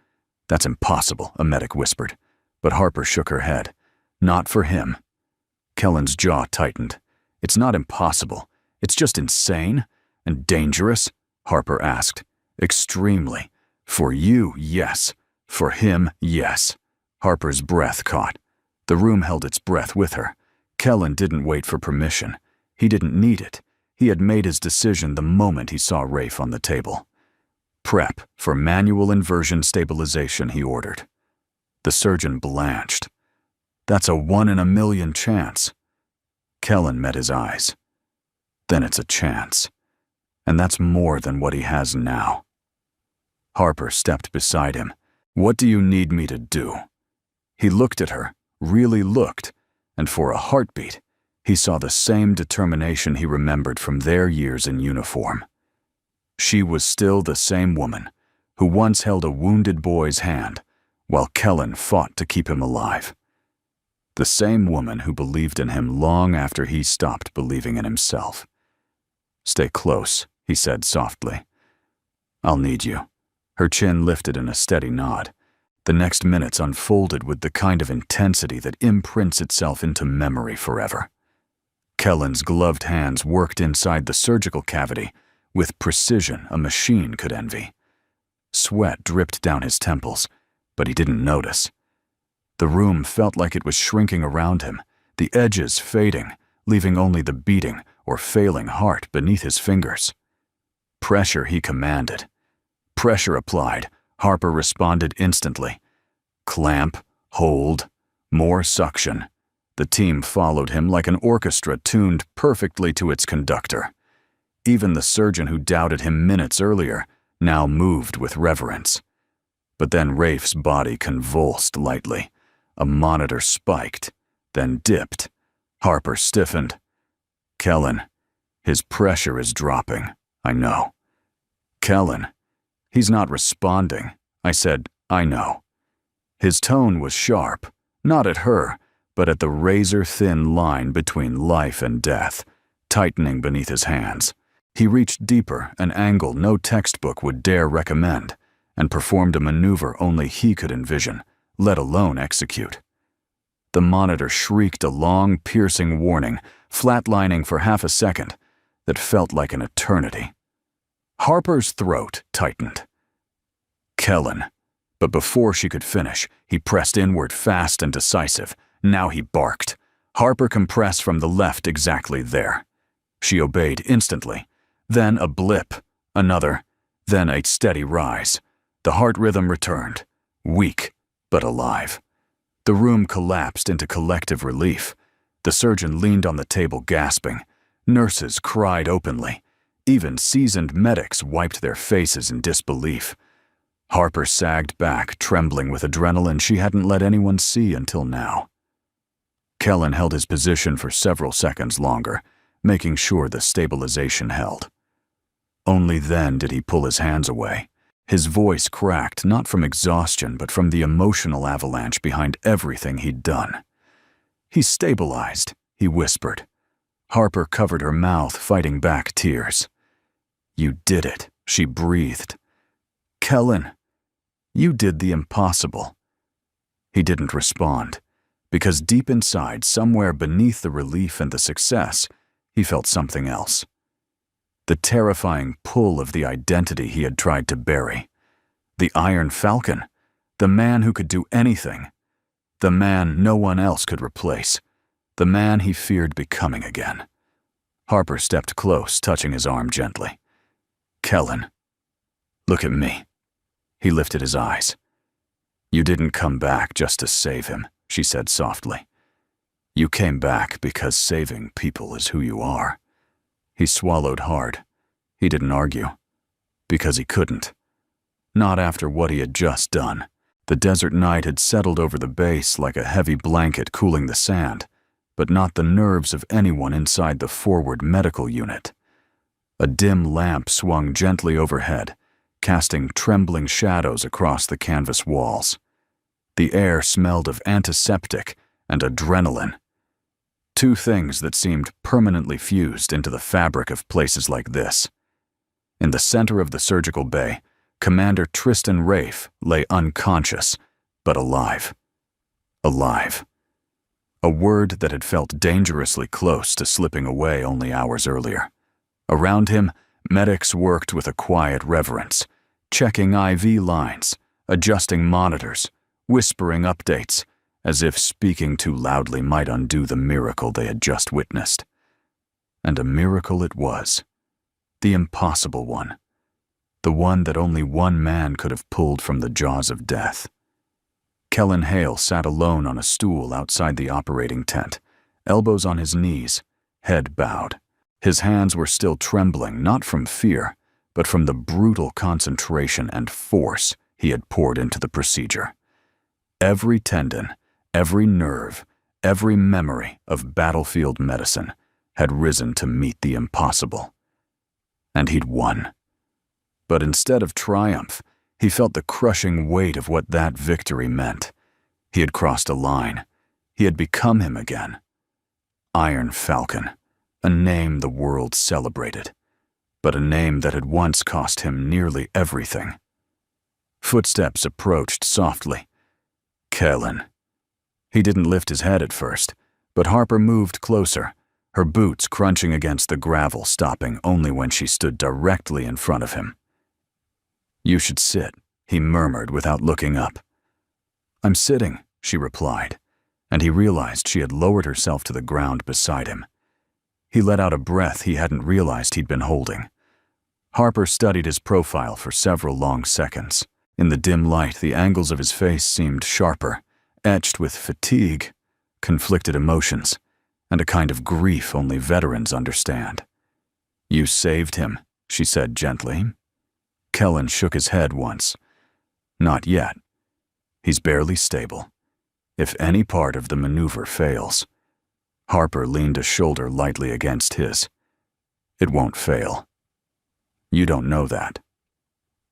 "That's impossible," a medic whispered, but Harper shook her head. "Not for him." Kellen's jaw tightened. "It's not impossible. It's just insane and dangerous," Harper asked. "Extremely. For you, yes. For him, yes." Harper's breath caught. The room held its breath with her. Kellen didn't wait for permission. He didn't need it. He had made his decision the moment he saw Rafe on the table. "Prep for manual inversion stabilization," he ordered. The surgeon blanched. "That's a 1 in a million chance." Kellen met his eyes. "Then it's a chance. And that's more than what he has now." Harper stepped beside him. "What do you need me to do?" He looked at her, really looked, and for a heartbeat, he saw the same determination he remembered from their years in uniform. She was still the same woman who once held a wounded boy's hand while Kellen fought to keep him alive. The same woman who believed in him long after he stopped believing in himself. "Stay close," he said softly. "I'll need you." Her chin lifted in a steady nod. The next minutes unfolded with the kind of intensity that imprints itself into memory forever. Kellen's gloved hands worked inside the surgical cavity with precision a machine could envy. Sweat dripped down his temples, but he didn't notice. The room felt like it was shrinking around him, the edges fading, leaving only the beating or failing heart beneath his fingers. Pressure he commanded. Pressure applied, Harper responded instantly. Clamp, hold, more suction. The team followed him like an orchestra tuned perfectly to its conductor. Even the surgeon who doubted him minutes earlier now moved with reverence. But then Rafe's body convulsed lightly. A monitor spiked, then dipped. Harper stiffened. "Kellen, his pressure is dropping, I know." "Kellen, he's not responding." I said, "I know." His tone was sharp, not at her, but at the razor-thin line between life and death, tightening beneath his hands. He reached deeper, an angle no textbook would dare recommend, and performed a maneuver only he could envision, let alone execute. The monitor shrieked a long, piercing warning, flatlining for half a second, that felt like an eternity. Harper's throat tightened. "Kellen." But before she could finish, he pressed inward fast and decisive. Now he barked. Harper compressed from the left exactly there. She obeyed instantly. Then a blip, another, then a steady rise. The heart rhythm returned, weak but alive. The room collapsed into collective relief. The surgeon leaned on the table gasping. Nurses cried openly. Even seasoned medics wiped their faces in disbelief. Harper sagged back, trembling with adrenaline she hadn't let anyone see until now. Kellen held his position for several seconds longer, making sure the stabilization held. Only then did he pull his hands away. His voice cracked not from exhaustion but from the emotional avalanche behind everything he'd done. "He's stabilized," he whispered. Harper covered her mouth, fighting back tears. "You did it," she breathed. "Kellen, you did the impossible." He didn't respond, because deep inside, somewhere beneath the relief and the success, he felt something else. The terrifying pull of the identity he had tried to bury. The Iron Falcon, the man who could do anything. The man no one else could replace. The man he feared becoming again. Harper stepped close, touching his arm gently. "Kellen, look at me." He lifted his eyes. "You didn't come back just to save him," she said softly. "You came back because saving people is who you are." He swallowed hard. He didn't argue. Because he couldn't. Not after what he had just done. The desert night had settled over the base like a heavy blanket cooling the sand, but not the nerves of anyone inside the forward medical unit. A dim lamp swung gently overhead, casting trembling shadows across the canvas walls. The air smelled of antiseptic and adrenaline. Two things that seemed permanently fused into the fabric of places like this. In the center of the surgical bay, Commander Tristan Rafe lay unconscious, but alive. Alive. A word that had felt dangerously close to slipping away only hours earlier. Around him, medics worked with a quiet reverence, checking IV lines, adjusting monitors, whispering updates, as if speaking too loudly might undo the miracle they had just witnessed. And a miracle it was. The impossible one. The one that only one man could have pulled from the jaws of death. Kellen Hale sat alone on a stool outside the operating tent, elbows on his knees, head bowed. His hands were still trembling, not from fear, but from the brutal concentration and force he had poured into the procedure. Every tendon, every nerve, every memory of battlefield medicine had risen to meet the impossible. And he'd won. But instead of triumph, he felt the crushing weight of what that victory meant. He had crossed a line. He had become him again. Iron Falcon, a name the world celebrated, but a name that had once cost him nearly everything. Footsteps approached softly. Kellen. He didn't lift his head at first, but Harper moved closer, her boots crunching against the gravel, stopping only when she stood directly in front of him. "You should sit," he murmured without looking up. "I'm sitting," she replied, and he realized she had lowered herself to the ground beside him. He let out a breath he hadn't realized he'd been holding. Harper studied his profile for several long seconds. In the dim light, the angles of his face seemed sharper, etched with fatigue, conflicted emotions, and a kind of grief only veterans understand. "You saved him," she said gently. Kellen shook his head once. "Not yet. He's barely stable. If any part of the maneuver fails." Harper leaned a shoulder lightly against his. "It won't fail. You don't know that."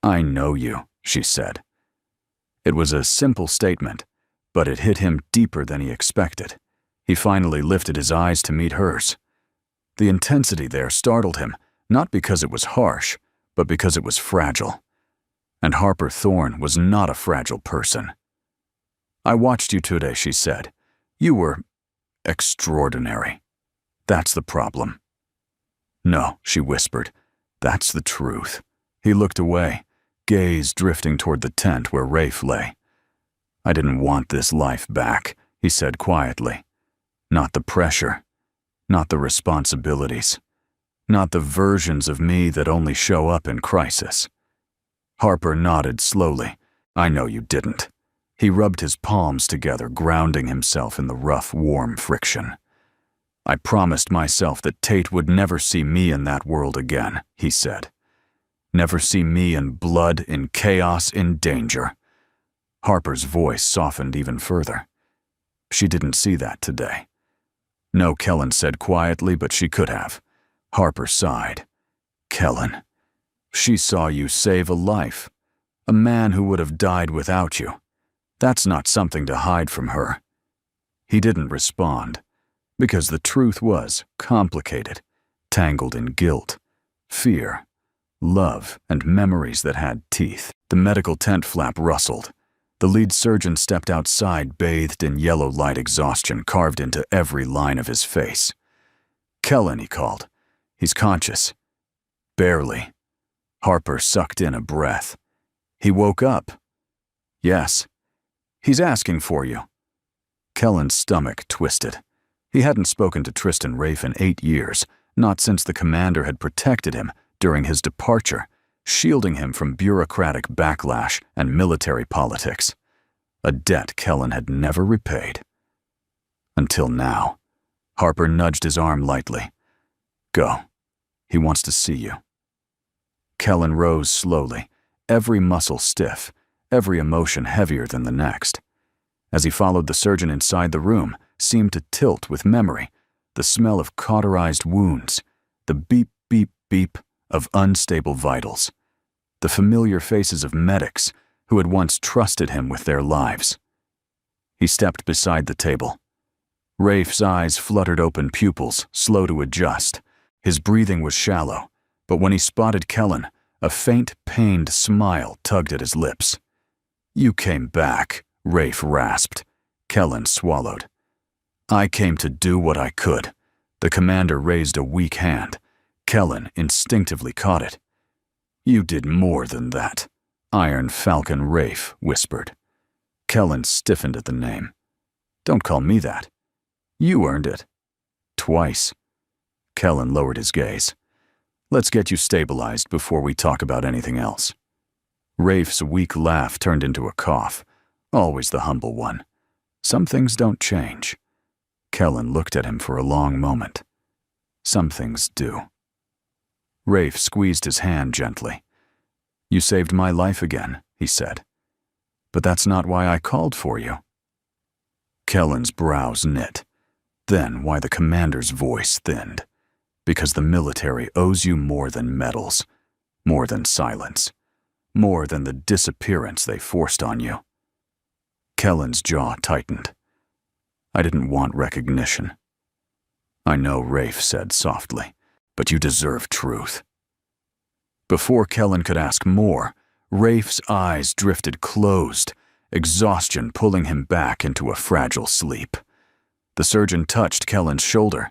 "I know you," she said. It was a simple statement, but it hit him deeper than he expected. He finally lifted his eyes to meet hers. The intensity there startled him, not because it was harsh, but because it was fragile. And Harper Thorne was not a fragile person. "I watched you today," she said. "You were extraordinary. That's the problem." "No," she whispered. "That's the truth." He looked away, gaze drifting toward the tent where Rafe lay. "I didn't want this life back," he said quietly. "Not the pressure, not the responsibilities, not the versions of me that only show up in crisis." Harper nodded slowly. "I know you didn't." He rubbed his palms together, grounding himself in the rough, warm friction. "I promised myself that Tate would never see me in that world again," he said. "Never see me in blood, in chaos, in danger." Harper's voice softened even further. She didn't see that today. No, Kellen said quietly, but she could have. Harper sighed. Kellen, she saw you save a life. A man who would have died without you. That's not something to hide from her. He didn't respond, because the truth was complicated, tangled in guilt, fear, love, and memories that had teeth. The medical tent flap rustled. The lead surgeon stepped outside, bathed in yellow light, exhaustion carved into every line of his face. Kellen, he called. He's conscious. Barely. Harper sucked in a breath. He woke up. Yes. He's asking for you. Kellen's stomach twisted. He hadn't spoken to Tristan Rafe in 8 years, not since the commander had protected him during his departure, shielding him from bureaucratic backlash and military politics. A debt Kellen had never repaid. Until now. Harper nudged his arm lightly. Go. He wants to see you. Kellen rose slowly, every muscle stiff, every emotion heavier than the next. As he followed the surgeon inside the room, seemed to tilt with memory, the smell of cauterized wounds, the beep, beep, beep of unstable vitals, the familiar faces of medics who had once trusted him with their lives. He stepped beside the table. Rafe's eyes fluttered open, pupils slow to adjust. His breathing was shallow, but when he spotted Kellen, a faint, pained smile tugged at his lips. You came back, Rafe rasped. Kellen swallowed. I came to do what I could. The commander raised a weak hand. Kellen instinctively caught it. You did more than that, Iron Falcon Rafe whispered. Kellen stiffened at the name. Don't call me that. You earned it. Twice. Kellen lowered his gaze. Let's get you stabilized before we talk about anything else. Rafe's weak laugh turned into a cough, always the humble one. Some things don't change. Kellen looked at him for a long moment. Some things do. Rafe squeezed his hand gently. You saved my life again, he said. But that's not why I called for you. Kellen's brows knit. Then why the commander's voice thinned. Because the military owes you more than medals, more than silence, more than the disappearance they forced on you. Kellen's jaw tightened. I didn't want recognition. I know, Rafe said softly, but you deserve truth. Before Kellen could ask more, Rafe's eyes drifted closed, exhaustion pulling him back into a fragile sleep. The surgeon touched Kellen's shoulder.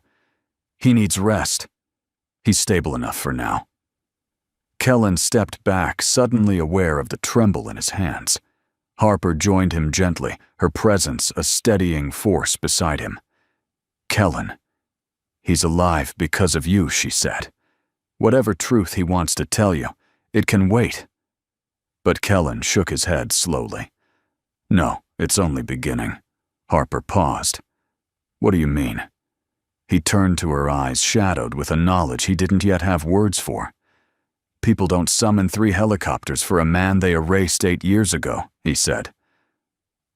He needs rest. He's stable enough for now. Kellen stepped back, suddenly aware of the tremble in his hands. Harper joined him gently, her presence a steadying force beside him. Kellen. He's alive because of you, she said. Whatever truth he wants to tell you, it can wait. But Kellen shook his head slowly. No, it's only beginning. Harper paused. What do you mean? He turned to her eyes, shadowed with a knowledge he didn't yet have words for. People don't summon 3 helicopters for a man they erased 8 years ago, he said.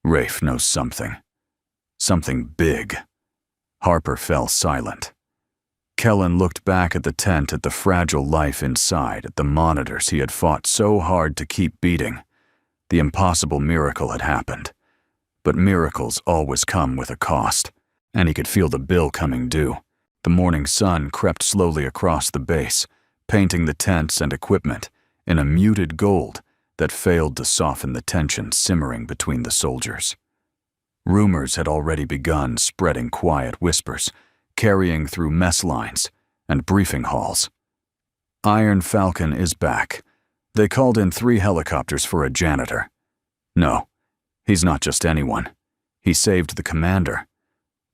Rafe knows something. Something big. Harper fell silent. Kellen looked back at the tent, at the fragile life inside, at the monitors he had fought so hard to keep beating. The impossible miracle had happened. But miracles always come with a cost. And he could feel the bill coming due. The morning sun crept slowly across the base, painting the tents and equipment in a muted gold that failed to soften the tension simmering between the soldiers. Rumors had already begun spreading quiet whispers, carrying through mess lines and briefing halls. Iron Falcon is back. They called in 3 helicopters for a janitor. No, he's not just anyone. He saved the commander.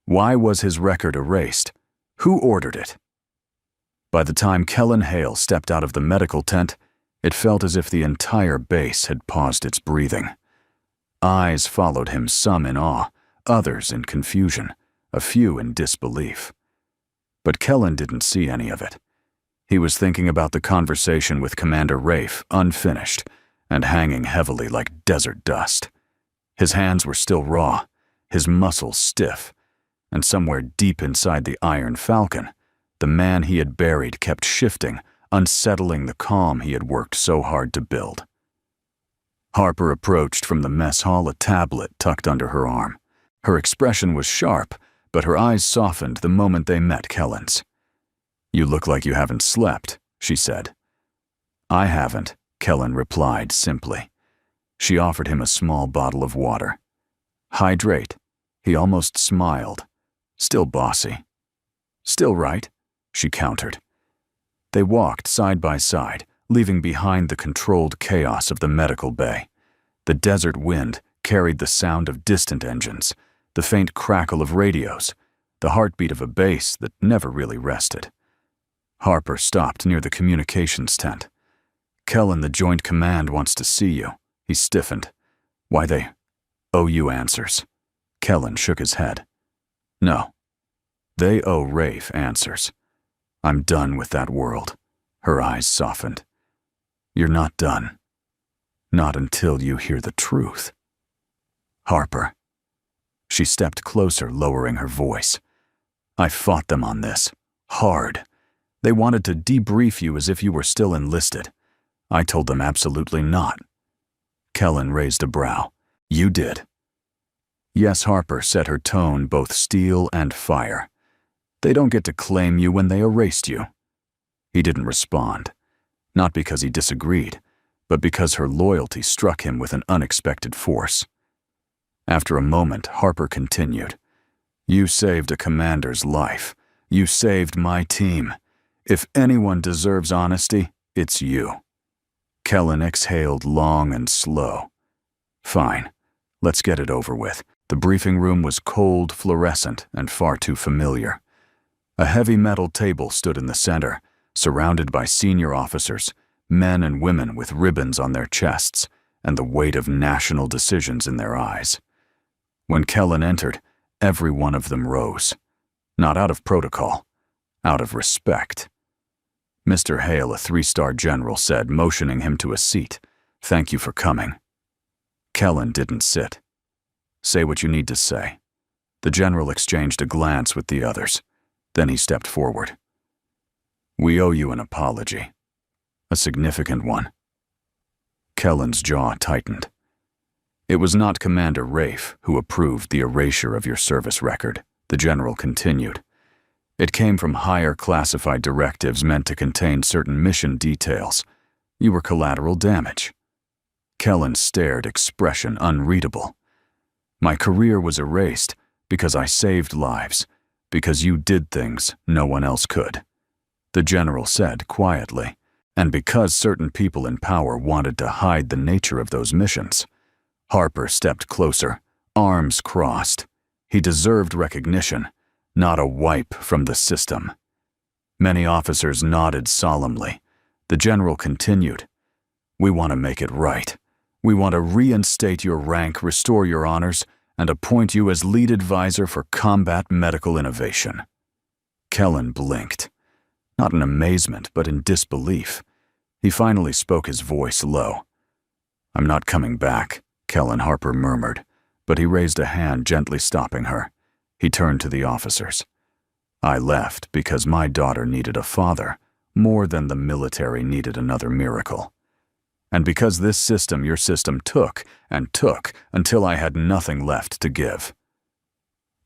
Why was his record erased? Who ordered it? By the time Kellen Hale stepped out of the medical tent, it felt as if the entire base had paused its breathing. Eyes followed him, some in awe, others in confusion, a few in disbelief. But Kellen didn't see any of it. He was thinking about the conversation with Commander Rafe, unfinished, and hanging heavily like desert dust. His hands were still raw, his muscles stiff, and somewhere deep inside the Iron Falcon, the man he had buried kept shifting, unsettling the calm he had worked so hard to build. Harper approached from the mess hall, a tablet tucked under her arm. Her expression was sharp, but her eyes softened the moment they met Kellen's. "You look like you haven't slept," she said. "I haven't," Kellen replied simply. She offered him a small bottle of water. "Hydrate." He almost smiled. Still bossy. "Still right," she countered. They walked side by side, leaving behind the controlled chaos of the medical bay. The desert wind carried the sound of distant engines, the faint crackle of radios, the heartbeat of a base that never really rested. Harper stopped near the communications tent. "Kellen, the Joint Command wants to see you." He stiffened. "Why, they owe you answers." Kellen shook his head. "No. They owe Rafe answers. I'm done with that world." Her eyes softened. "You're not done. Not until you hear the truth." "Harper." She stepped closer, lowering her voice. "I fought them on this. Hard. They wanted to debrief you as if you were still enlisted. I told them absolutely not." Kellen raised a brow. "You did." "Yes," Harper set her tone both steel and fire. "They don't get to claim you when they erased you." He didn't respond, not because he disagreed, but because her loyalty struck him with an unexpected force. After a moment, Harper continued. "You saved a commander's life. You saved my team. If anyone deserves honesty, it's you." Kellen exhaled long and slow. "Fine. Let's get it over with." The briefing room was cold, fluorescent, and far too familiar. A heavy metal table stood in the center, surrounded by senior officers, men and women with ribbons on their chests and the weight of national decisions in their eyes. When Kellen entered, every one of them rose. Not out of protocol, out of respect. "Mr. Hale, a 3-star general, said, motioning him to a seat. "Thank you for coming." Kellen didn't sit. "Say what you need to say." The general exchanged a glance with the others. Then he stepped forward. "We owe you an apology. A significant one." Kellen's jaw tightened. "It was not Commander Rafe who approved the erasure of your service record," the general continued. "It came from higher classified directives meant to contain certain mission details. You were collateral damage." Kellen stared, expression unreadable. "My career was erased because I saved lives, because you did things no one else could," the general said quietly, "and because certain people in power wanted to hide the nature of those missions." Harper stepped closer, arms crossed. He deserved recognition, not a wipe from the system. Many officers nodded solemnly. The general continued. "We want to make it right. We want to reinstate your rank, restore your honors, and appoint you as lead advisor for combat medical innovation." Kellen blinked, not in amazement, but in disbelief. He finally spoke, his voice low. "I'm not coming back," Kellen, Harper murmured, but he raised a hand, gently stopping her. He turned to the officers. "I left because my daughter needed a father, more than the military needed another miracle. And because this system, your system, took and took until I had nothing left to give."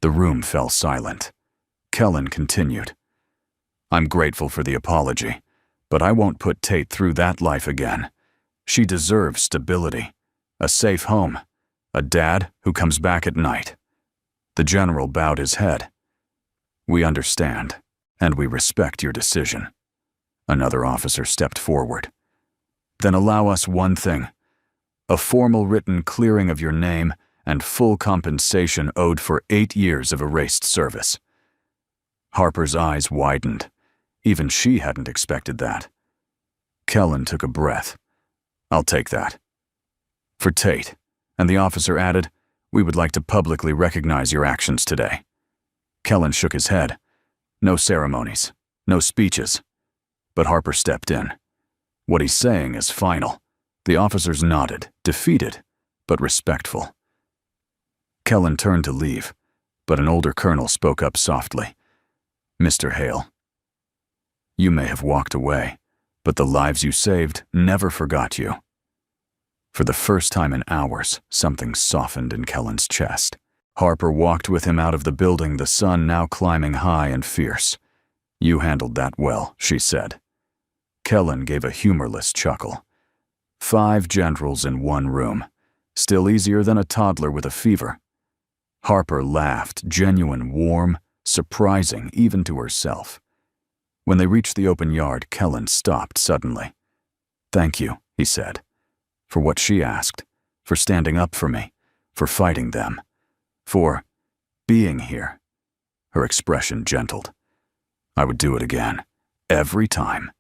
The room fell silent. Kellen continued. "I'm grateful for the apology, but I won't put Tate through that life again. She deserves stability, a safe home, a dad who comes back at night." The general bowed his head. "We understand, and we respect your decision." Another officer stepped forward. "Then allow us one thing. A formal written clearing of your name and full compensation owed for 8 years of erased service." Harper's eyes widened. Even she hadn't expected that. Kellen took a breath. "I'll take that." "For Tate," and the officer added, "we would like to publicly recognize your actions today." Kellen shook his head. "No ceremonies, no speeches." But Harper stepped in. "What he's saying is final." The officers nodded, defeated, but respectful. Kellen turned to leave. but an older colonel spoke up softly. "Mr. Hale, you may have walked away, but the lives you saved never forgot you." For the first time in hours, something softened in Kellen's chest. Harper walked with him out of the building, the sun now climbing high and fierce. "You handled that well," she said. Kellen gave a humorless chuckle. 5 generals in one room. Still easier than a toddler with a fever. Harper laughed, genuine, warm, surprising even to herself. When they reached the open yard, Kellen stopped suddenly. "Thank you," he said, "for what she asked, for standing up for me, for fighting them, for being here." Her expression gentled. "I would do it again, every time."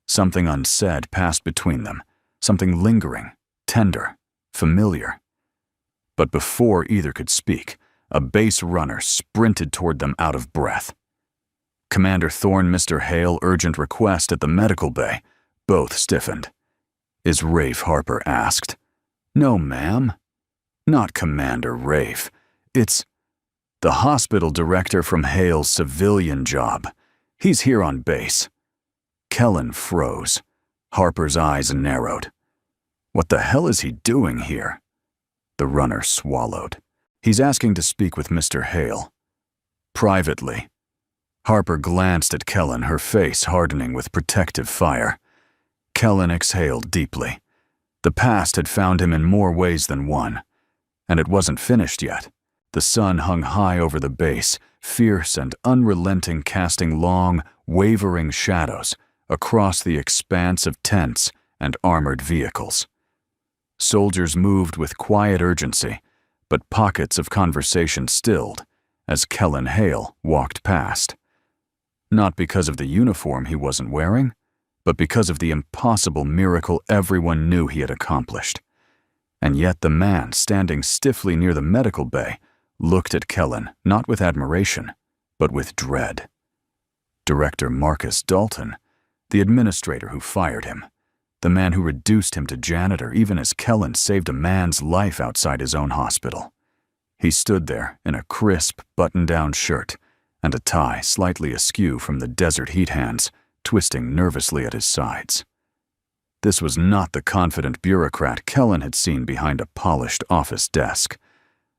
Something unsaid passed between them, something lingering, tender, familiar. But before either could speak, a base runner sprinted toward them out of breath. "Commander Thorne, Mr. Hale, urgent request at the medical bay." Both stiffened. "Is Rafe?" Harper asked. "No, ma'am. Not Commander Rafe. It's the hospital director from Hale's civilian job. He's here on base." Kellen froze. Harper's eyes narrowed. "What the hell is he doing here?" The runner swallowed. "He's asking to speak with Mr. Hale." "Privately." Harper glanced at Kellen, her face hardening with protective fire. Kellen exhaled deeply. The past had found him in more ways than one. And it wasn't finished yet. The sun hung high over the base, fierce and unrelenting, casting long, wavering shadows across the expanse of tents and armored vehicles. Soldiers moved with quiet urgency, but pockets of conversation stilled as Kellen Hale walked past. Not because of the uniform he wasn't wearing, but because of the impossible miracle everyone knew he had accomplished. And yet the man standing stiffly near the medical bay looked at Kellen not with admiration, but with dread. Director Marcus Dalton, the administrator who fired him, the man who reduced him to janitor even as Kellen saved a man's life outside his own hospital. He stood there in a crisp, button-down shirt and a tie slightly askew from the desert heat hands twisting nervously at his sides. This was not the confident bureaucrat Kellen had seen behind a polished office desk.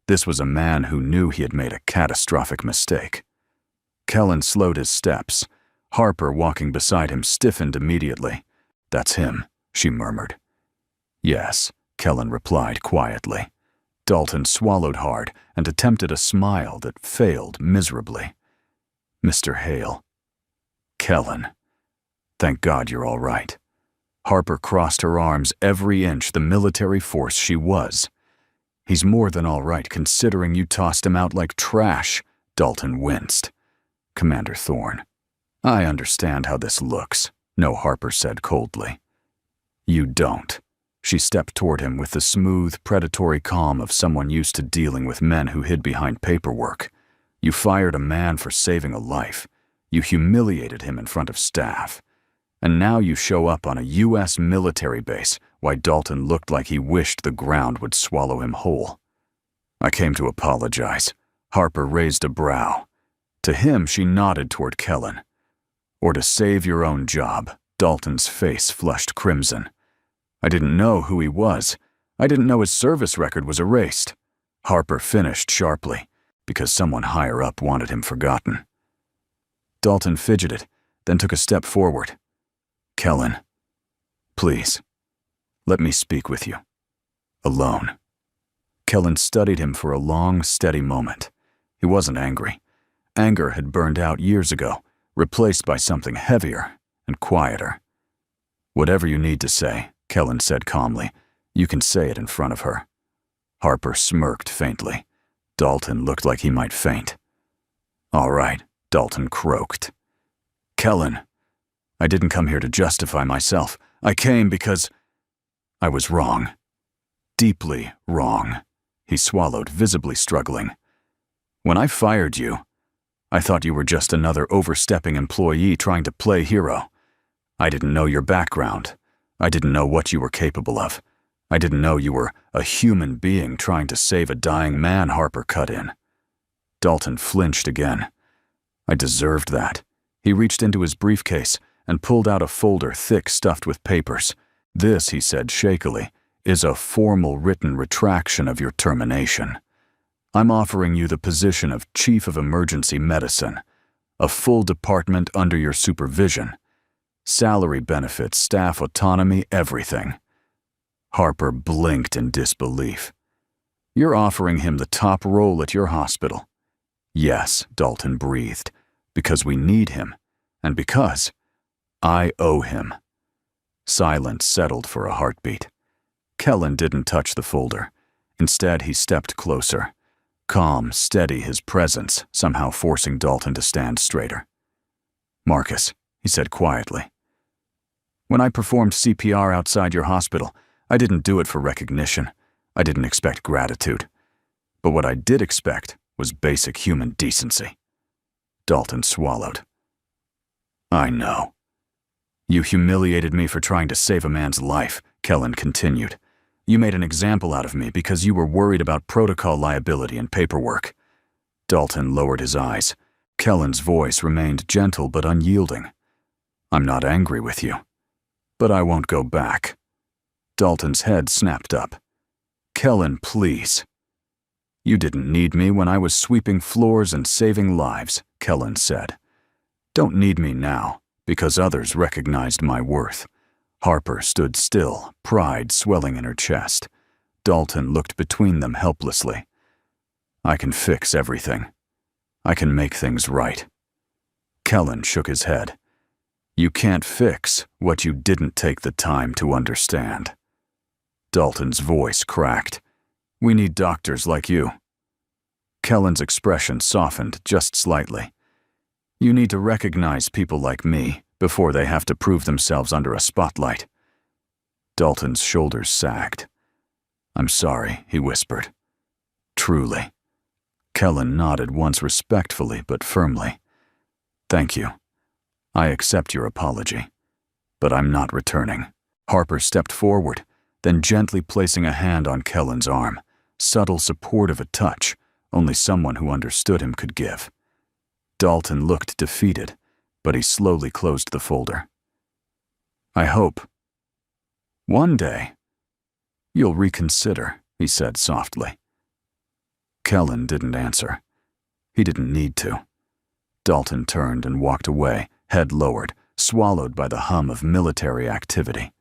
This was a man who knew he had made a catastrophic mistake. Kellen slowed his steps. Harper, walking beside him, stiffened immediately. "That's him," she murmured. "Yes," Kellen replied quietly. Dalton swallowed hard and attempted a smile that failed miserably. "Mr. Hale." "Kellen. Thank God you're all right." Harper crossed her arms every inch the military force she was. "He's more than all right considering you tossed him out like trash," Dalton winced. "Commander Thorne, I understand how this looks," No, Harper said coldly. "You don't." She stepped toward him with the smooth, predatory calm of someone used to dealing with men who hid behind paperwork. "You fired a man for saving a life. You humiliated him in front of staff. And now you show up on a U.S. military base while Dalton looked like he wished the ground would swallow him whole." "I came to apologize." Harper raised a brow. To him, she nodded toward Kellen. "Or to save your own job." Dalton's face flushed crimson. "I didn't know who he was. I didn't know his service record was erased." Harper finished sharply, because someone higher up wanted him forgotten. Dalton fidgeted, then took a step forward. "Kellen, please, let me speak with you. Alone." Kellen studied him for a long, steady moment. He wasn't angry. Anger had burned out years ago, replaced by something heavier and quieter. "Whatever you need to say," Kellen said calmly, "you can say it in front of her." Harper smirked faintly. Dalton looked like he might faint. "All right," Dalton croaked. "Kellen, I didn't come here to justify myself. I came because I was wrong. Deeply wrong." He swallowed, visibly struggling. "When I fired you, I thought you were just another overstepping employee trying to play hero. I didn't know your background. I didn't know what you were capable of. I didn't know you were a human being trying to save a dying man," Harper cut in. Dalton flinched again. I deserved that. He reached into his briefcase and pulled out a folder thick stuffed with papers. This, he said shakily, is a formal written retraction of your termination. I'm offering you the position of Chief of Emergency Medicine, a full department under your supervision. Salary benefits, staff autonomy, everything. Harper blinked in disbelief. You're offering him the top role at your hospital. Yes, Dalton breathed, because we need him, and because I owe him. Silence settled for a heartbeat. Kellen didn't touch the folder. Instead, he stepped closer. Calm, steady, his presence somehow forcing Dalton to stand straighter. Marcus, he said quietly. When I performed CPR outside your hospital, I didn't do it for recognition. I didn't expect gratitude. But what I did expect was basic human decency. Dalton swallowed. I know. You humiliated me for trying to save a man's life, Kellen continued. You made an example out of me because you were worried about protocol liability and paperwork. Dalton lowered his eyes. Kellen's voice remained gentle but unyielding. I'm not angry with you, but I won't go back. Dalton's head snapped up. Kellen, please. You didn't need me when I was sweeping floors and saving lives, Kellen said. Don't need me now, because others recognized my worth. Harper stood still, pride swelling in her chest. Dalton looked between them helplessly. I can fix everything. I can make things right. Kellen shook his head. You can't fix what you didn't take the time to understand. Dalton's voice cracked. We need doctors like you. Kellen's expression softened just slightly. You need to recognize people like me before they have to prove themselves under a spotlight. Dalton's shoulders sagged. I'm sorry, he whispered. Truly. Kellen nodded once respectfully but firmly. Thank you. I accept your apology, but I'm not returning. Harper stepped forward, then gently placing a hand on Kellen's arm, subtle support of a touch only someone who understood him could give. Dalton looked defeated, but he slowly closed the folder. I hope. One day, you'll reconsider, he said softly. Kellen didn't answer. He didn't need to. Dalton turned and walked away, head lowered, swallowed by the hum of military activity.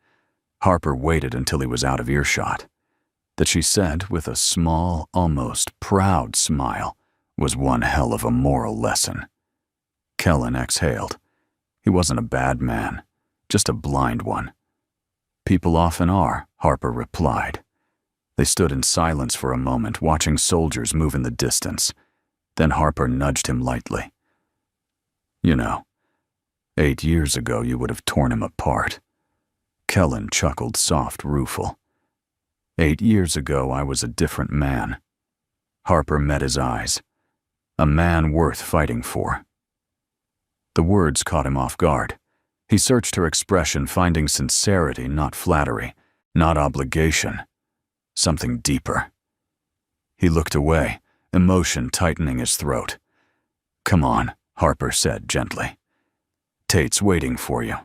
Harper waited until he was out of earshot. That she said with a small, almost proud smile was one hell of a moral lesson. Kellen exhaled. He wasn't a bad man, just a blind one. People often are, Harper replied. They stood in silence for a moment, watching soldiers move in the distance. Then Harper nudged him lightly. You know, 8 years ago you would have torn him apart. Kellen chuckled soft, rueful. 8 years ago I was a different man. Harper met his eyes. A man worth fighting for. The words caught him off guard. He searched her expression, finding sincerity, not flattery, not obligation. Something deeper. He looked away, emotion tightening his throat. Come on, Harper said gently. Tate's waiting for you.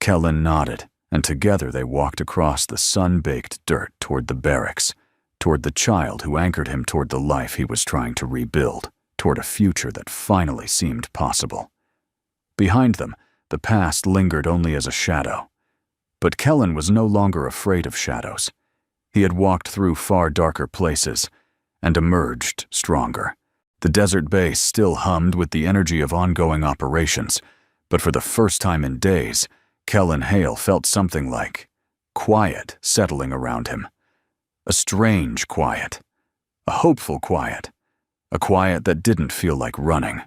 Kellen nodded, and together they walked across the sun-baked dirt toward the barracks, toward the child who anchored him toward the life he was trying to rebuild, toward a future that finally seemed possible. Behind them, the past lingered only as a shadow. But Kellen was no longer afraid of shadows. He had walked through far darker places and emerged stronger. The desert base still hummed with the energy of ongoing operations, but for the first time in days, Kellen Hale felt something like quiet settling around him. A strange quiet. A hopeful quiet. A quiet that didn't feel like running.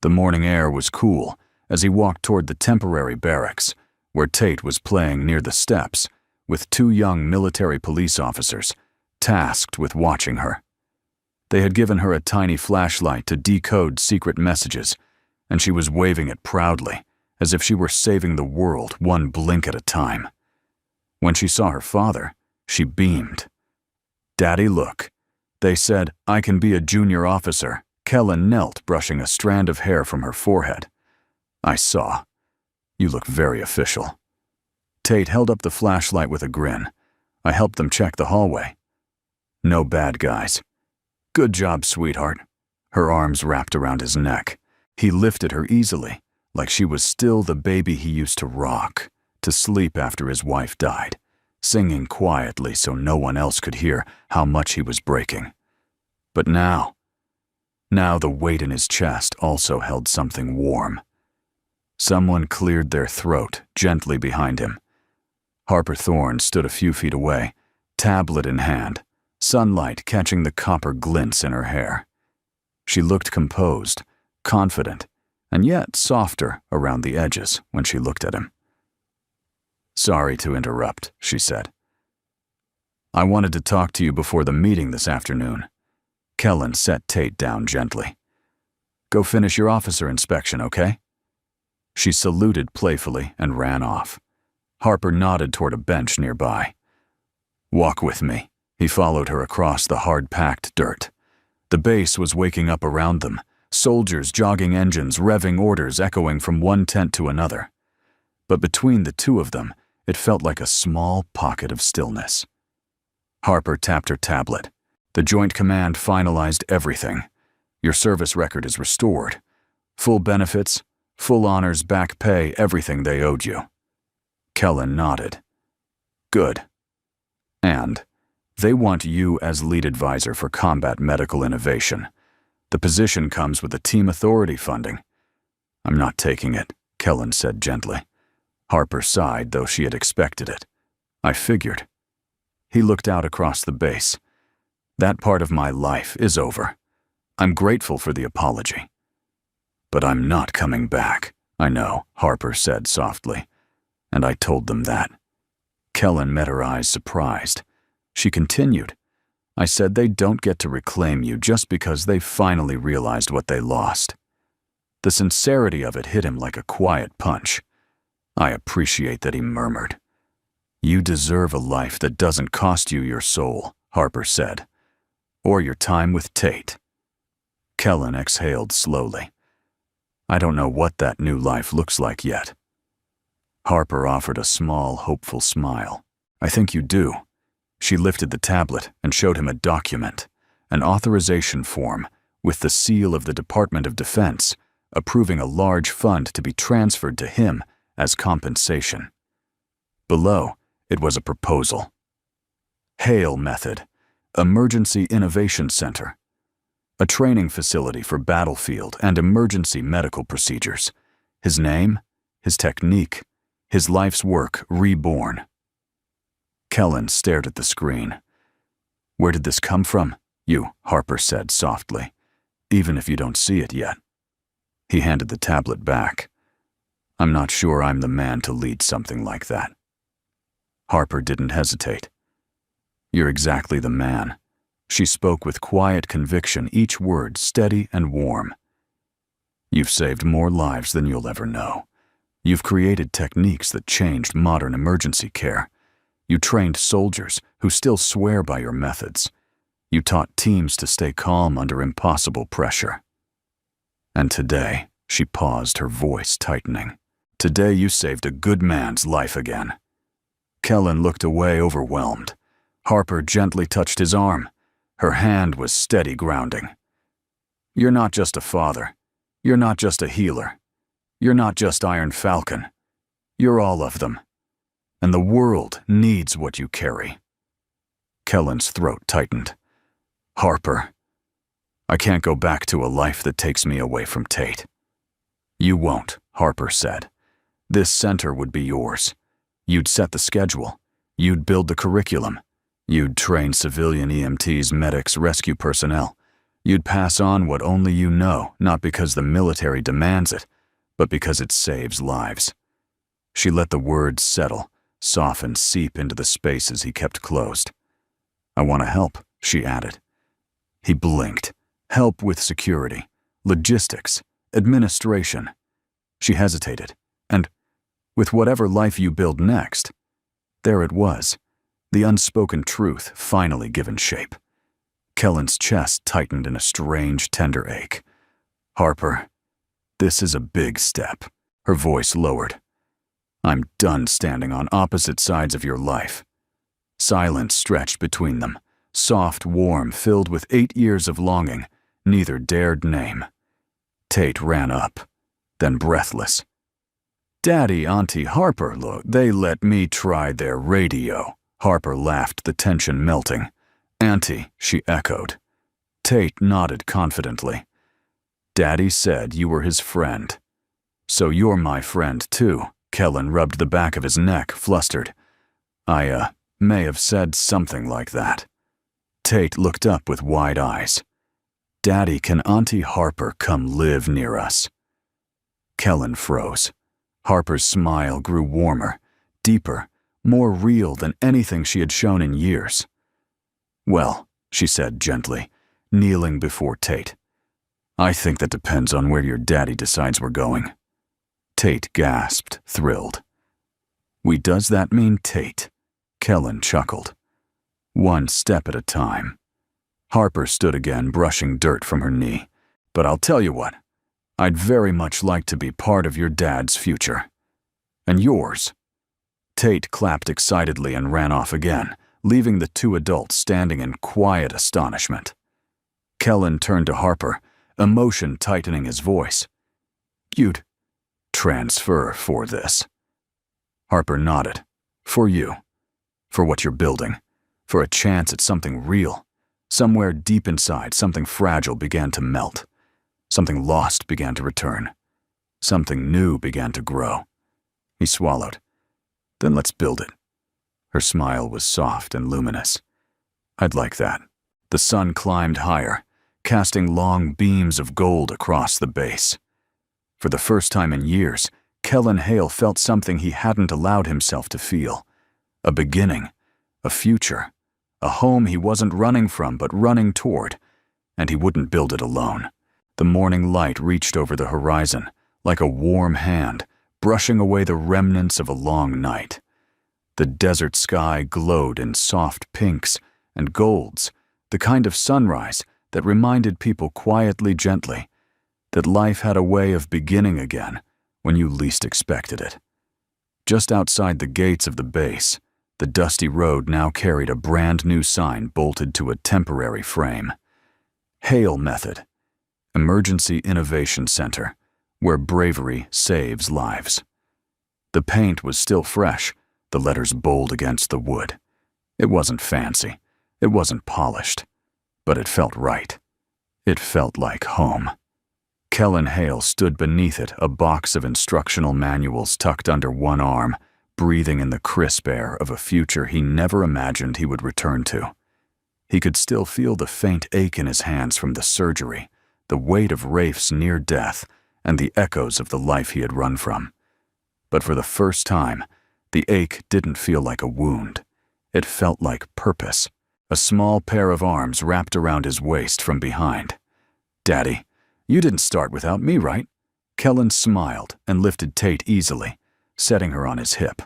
The morning air was cool as he walked toward the temporary barracks, where Tate was playing near the steps with 2 young military police officers, tasked with watching her. They had given her a tiny flashlight to decode secret messages, and she was waving it proudly, as if she were saving the world one blink at a time. When she saw her father, she beamed. Daddy, look. They said, "I can be a junior officer." Kellen knelt, brushing a strand of hair from her forehead. I saw. You look very official. Tate held up the flashlight with a grin. I helped them check the hallway. No bad guys. Good job, sweetheart. Her arms wrapped around his neck. He lifted her easily, like she was still the baby he used to rock, to sleep after his wife died, singing quietly so no one else could hear how much he was breaking. But now the weight in his chest also held something warm. Someone cleared their throat gently behind him. Harper Thorne stood a few feet away, tablet in hand, sunlight catching the copper glints in her hair. She looked composed, confident, and yet softer around the edges when she looked at him. "Sorry to interrupt," she said. "I wanted to talk to you before the meeting this afternoon." Kellen set Tate down gently. "Go finish your officer inspection, okay?" She saluted playfully and ran off. Harper nodded toward a bench nearby. "Walk with me." He followed her across the hard-packed dirt. The base was waking up around them, soldiers jogging engines, revving orders echoing from one tent to another. But between the two of them, it felt like a small pocket of stillness. Harper tapped her tablet. "The Joint Command finalized everything. Your service record is restored. Full benefits, full honors, back pay, everything they owed you." Kellen nodded. "Good. And they want you as lead advisor for combat medical innovation. The position comes with the team authority funding." "I'm not taking it," Kellen said gently. Harper sighed, though she had expected it. "I figured." He looked out across the base. "That part of my life is over. I'm grateful for the apology. But I'm not coming back." "I know," Harper said softly. "And I told them that." Kellen met her eyes surprised. She continued, "I said they don't get to reclaim you just because they finally realized what they lost." The sincerity of it hit him like a quiet punch. "I appreciate that," he murmured. "You deserve a life that doesn't cost you your soul," Harper said. "Or your time with Tate." Kellen exhaled slowly. "I don't know what that new life looks like yet." Harper offered a small, hopeful smile. "I think you do." She lifted the tablet and showed him a document, an authorization form with the seal of the Department of Defense, approving a large fund to be transferred to him as compensation. Below, it was a proposal. HAIL method, Emergency Innovation Center, a training facility for battlefield and emergency medical procedures. His name, his technique, his life's work reborn. Kellen stared at the screen. "Where did this come from?" "You," Harper said softly, "even if you don't see it yet." He handed the tablet back. "I'm not sure I'm the man to lead something like that." Harper didn't hesitate. "You're exactly the man." She spoke with quiet conviction, each word steady and warm. "You've saved more lives than you'll ever know. You've created techniques that changed modern emergency care. You trained soldiers who still swear by your methods. You taught teams to stay calm under impossible pressure. And today," she paused, her voice tightening, "today you saved a good man's life again." Kellen looked away, overwhelmed. Harper gently touched his arm. Her hand was steady grounding. "You're not just a father. You're not just a healer. You're not just Iron Falcon. You're all of them. And the world needs what you carry." Kellen's throat tightened. "Harper, I can't go back to a life that takes me away from Tate." "You won't," Harper said. "This center would be yours. You'd set the schedule. You'd build the curriculum. You'd train civilian EMTs, medics, rescue personnel. You'd pass on what only you know, not because the military demands it, but because it saves lives." She let the words settle, soften, seep into the spaces he kept closed. "I want to help," she added. He blinked. "Help with security, logistics, administration." She hesitated, and with whatever life you build next, there it was, the unspoken truth finally given shape. Kellen's chest tightened in a strange, tender ache. Harper, this is a big step. Her voice lowered. I'm done standing on opposite sides of your life. Silence stretched between them, soft, warm, filled with 8 years of longing neither dared name. Tate ran up, then breathless. Daddy, Auntie, Harper, look, they let me try their radio. Harper laughed, the tension melting. Auntie, she echoed. Tate nodded confidently. Daddy said you were his friend. So you're my friend, too. Kellen rubbed the back of his neck, flustered. I, may have said something like that. Tate looked up with wide eyes. Daddy, can Auntie Harper come live near us? Kellen froze. Harper's smile grew warmer, deeper, more real than anything she had shown in years. Well, she said gently, kneeling before Tate. I think that depends on where your daddy decides we're going. Tate gasped, thrilled. Does that mean Tate? Kellen chuckled. One step at a time. Harper stood again, brushing dirt from her knee. But I'll tell you what, I'd very much like to be part of your dad's future. And yours. Tate clapped excitedly and ran off again, leaving the two adults standing in quiet astonishment. Kellen turned to Harper, emotion tightening his voice. You'd transfer for this. Harper nodded. For you. For what you're building. For a chance at something real. Somewhere deep inside, something fragile began to melt. Something lost began to return. Something new began to grow. He swallowed. Then let's build it. Her smile was soft and luminous. I'd like that. The sun climbed higher, casting long beams of gold across the base. For the first time in years, Kellen Hale felt something he hadn't allowed himself to feel. A beginning, a future, a home he wasn't running from but running toward, and he wouldn't build it alone. The morning light reached over the horizon, like a warm hand, brushing away the remnants of a long night. The desert sky glowed in soft pinks and golds, the kind of sunrise that reminded people quietly, gently, that life had a way of beginning again when you least expected it. Just outside the gates of the base, the dusty road now carried a brand new sign bolted to a temporary frame. Hale Method, Emergency Innovation Center, where bravery saves lives. The paint was still fresh, the letters bold against the wood. It wasn't fancy, it wasn't polished, but it felt right. It felt like home. Kellen Hale stood beneath it, a box of instructional manuals tucked under one arm, breathing in the crisp air of a future he never imagined he would return to. He could still feel the faint ache in his hands from the surgery, the weight of Rafe's near death, and the echoes of the life he had run from. But for the first time, the ache didn't feel like a wound. It felt like purpose. A small pair of arms wrapped around his waist from behind. Daddy, you didn't start without me, right? Kellen smiled and lifted Tate easily, setting her on his hip.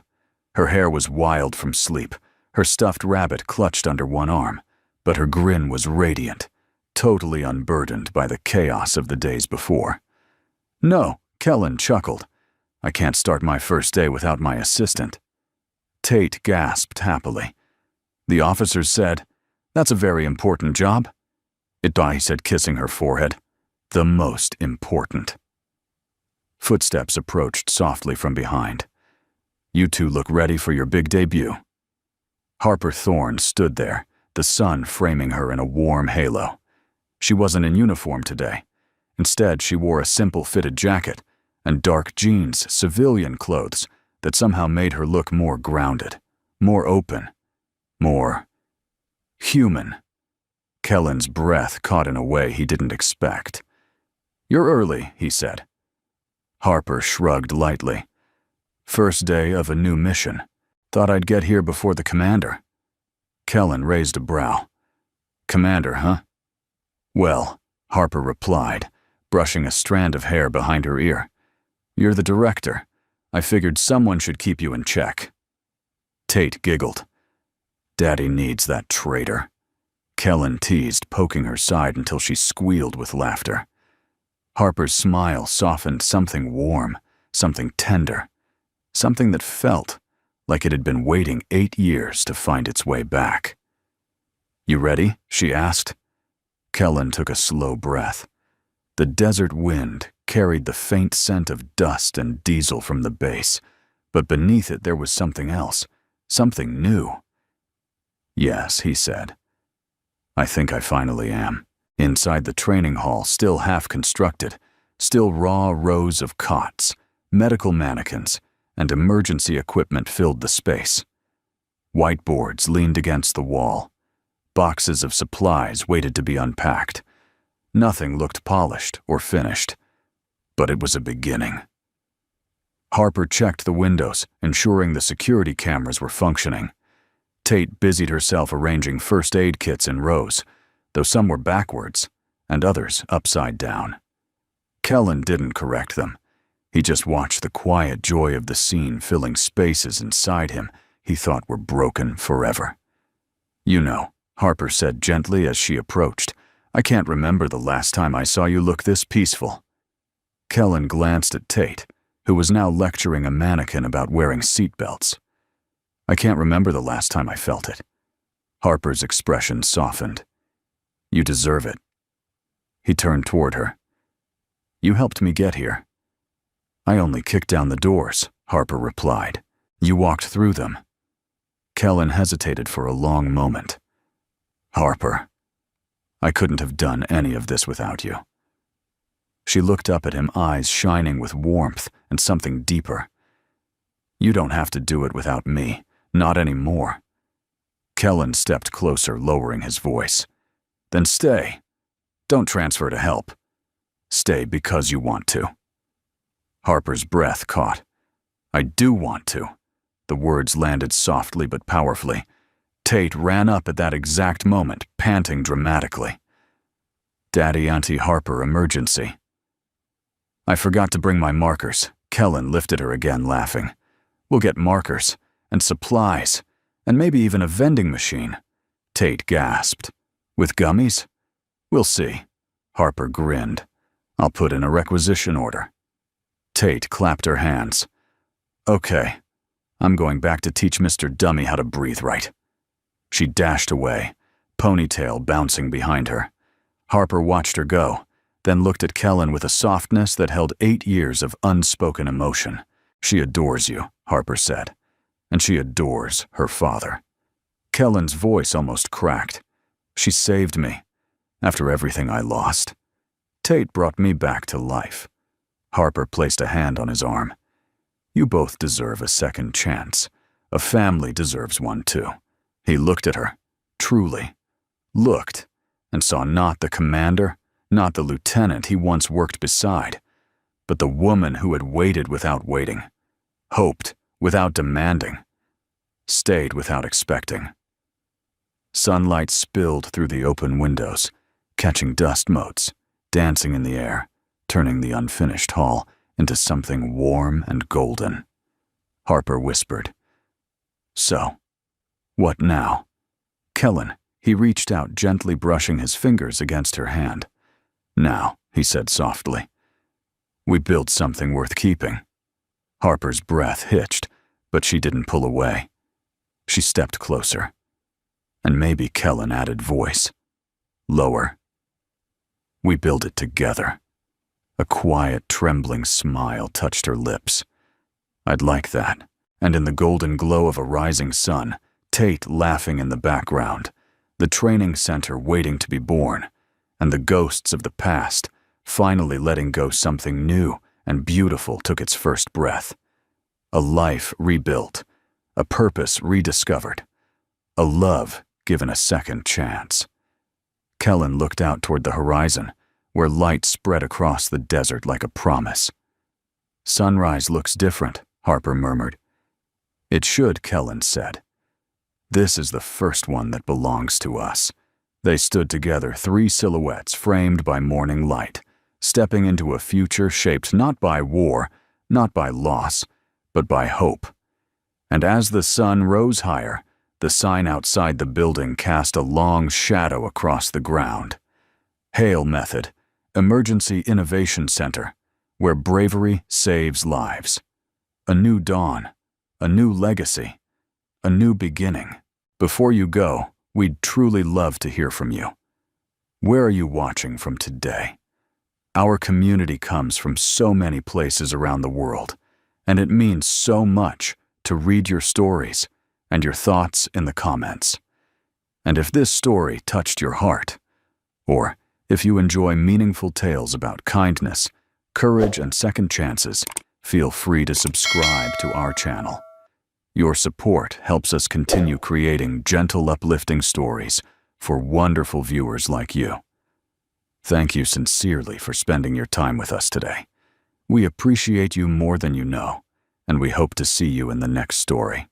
Her hair was wild from sleep, her stuffed rabbit clutched under one arm, but her grin was radiant, totally unburdened by the chaos of the days before. No, Kellen chuckled. I can't start my first day without my assistant. Tate gasped happily. The officers said, That's a very important job. He said, kissing her forehead. The most important. Footsteps approached softly from behind. You two look ready for your big debut. Harper Thorne stood there, the sun framing her in a warm halo. She wasn't in uniform today. Instead, she wore a simple fitted jacket and dark jeans, civilian clothes that somehow made her look more grounded, more open, more human. Kellen's breath caught in a way he didn't expect. You're early, he said. Harper shrugged lightly. First day of a new mission. Thought I'd get here before the commander. Kellen raised a brow. Commander, huh? Well, Harper replied, brushing a strand of hair behind her ear. You're the director. I figured someone should keep you in check. Tate giggled. Daddy needs that traitor. Kellen teased, poking her side until she squealed with laughter. Harper's smile softened something warm, something tender, something that felt like it had been waiting 8 years to find its way back. "You ready?" she asked. Kellen took a slow breath. The desert wind carried the faint scent of dust and diesel from the base, but beneath it there was something else, something new. "Yes," he said. "I think I finally am." Inside the training hall, still half-constructed, still raw rows of cots, medical mannequins, and emergency equipment filled the space. Whiteboards leaned against the wall. Boxes of supplies waited to be unpacked. Nothing looked polished or finished, but it was a beginning. Harper checked the windows, ensuring the security cameras were functioning. Tate busied herself arranging first aid kits in rows, though some were backwards and others upside down. Kellen didn't correct them. He just watched the quiet joy of the scene filling spaces inside him he thought were broken forever. "You know," Harper said gently as she approached, "I can't remember the last time I saw you look this peaceful." Kellen glanced at Tate, who was now lecturing a mannequin about wearing seatbelts. "I can't remember the last time I felt it." Harper's expression softened. "You deserve it." He turned toward her. "You helped me get here." "I only kicked down the doors," Harper replied. "You walked through them." Kellen hesitated for a long moment. "Harper, I couldn't have done any of this without you." She looked up at him, eyes shining with warmth and something deeper. "You don't have to do it without me, not anymore." Kellen stepped closer, lowering his voice. "Then stay. Don't transfer to help. Stay because you want to." Harper's breath caught. "I do want to." The words landed softly but powerfully. Tate ran up at that exact moment, panting dramatically. "Daddy, Auntie Harper, emergency." "I forgot to bring my markers." Kellen lifted her again, laughing. "We'll get markers, and supplies, and maybe even a vending machine." Tate gasped. "With gummies?" "We'll see." Harper grinned. "I'll put in a requisition order." Tate clapped her hands. "Okay, I'm going back to teach Mr. Dummy how to breathe right." She dashed away, ponytail bouncing behind her. Harper watched her go, then looked at Kellen with a softness that held 8 years of unspoken emotion. "She adores you," Harper said, "and she adores her father." Kellen's voice almost cracked. "She saved me, after everything I lost. Tate brought me back to life." Harper placed a hand on his arm. "You both deserve a second chance. A family deserves one too." He looked at her, truly. Looked, and saw not the commander, not the lieutenant he once worked beside, but the woman who had waited without waiting, hoped without demanding, stayed without expecting. Sunlight spilled through the open windows, catching dust motes, dancing in the air, turning the unfinished hall into something warm and golden. Harper whispered, "So, what now?" "Kellen," he reached out, gently brushing his fingers against her hand. "Now," he said softly, "we built something worth keeping." Harper's breath hitched, but she didn't pull away. She stepped closer. And maybe Kellen added voice. Lower. "We build it together." A quiet, trembling smile touched her lips. "I'd like that." And in the golden glow of a rising sun, Tate laughing in the background, the training center waiting to be born, and the ghosts of the past finally letting go something new and beautiful took its first breath. A life rebuilt, a purpose rediscovered, a love given a second chance. Kellen looked out toward the horizon, where light spread across the desert like a promise. "Sunrise looks different," Harper murmured. "It should," Kellen said. "This is the first one that belongs to us." They stood together, 3 silhouettes framed by morning light, stepping into a future shaped not by war, not by loss, but by hope. And as the sun rose higher, the sign outside the building cast a long shadow across the ground. Hail Method, Emergency Innovation Center, where bravery saves lives. A new dawn, a new legacy, a new beginning. Before you go, we'd truly love to hear from you. Where are you watching from today? Our community comes from so many places around the world, and it means so much to read your stories and your thoughts in the comments. And if this story touched your heart, or if you enjoy meaningful tales about kindness, courage, and second chances, feel free to subscribe to our channel. Your support helps us continue creating gentle, uplifting stories for wonderful viewers like you. Thank you sincerely for spending your time with us today. We appreciate you more than you know, and we hope to see you in the next story.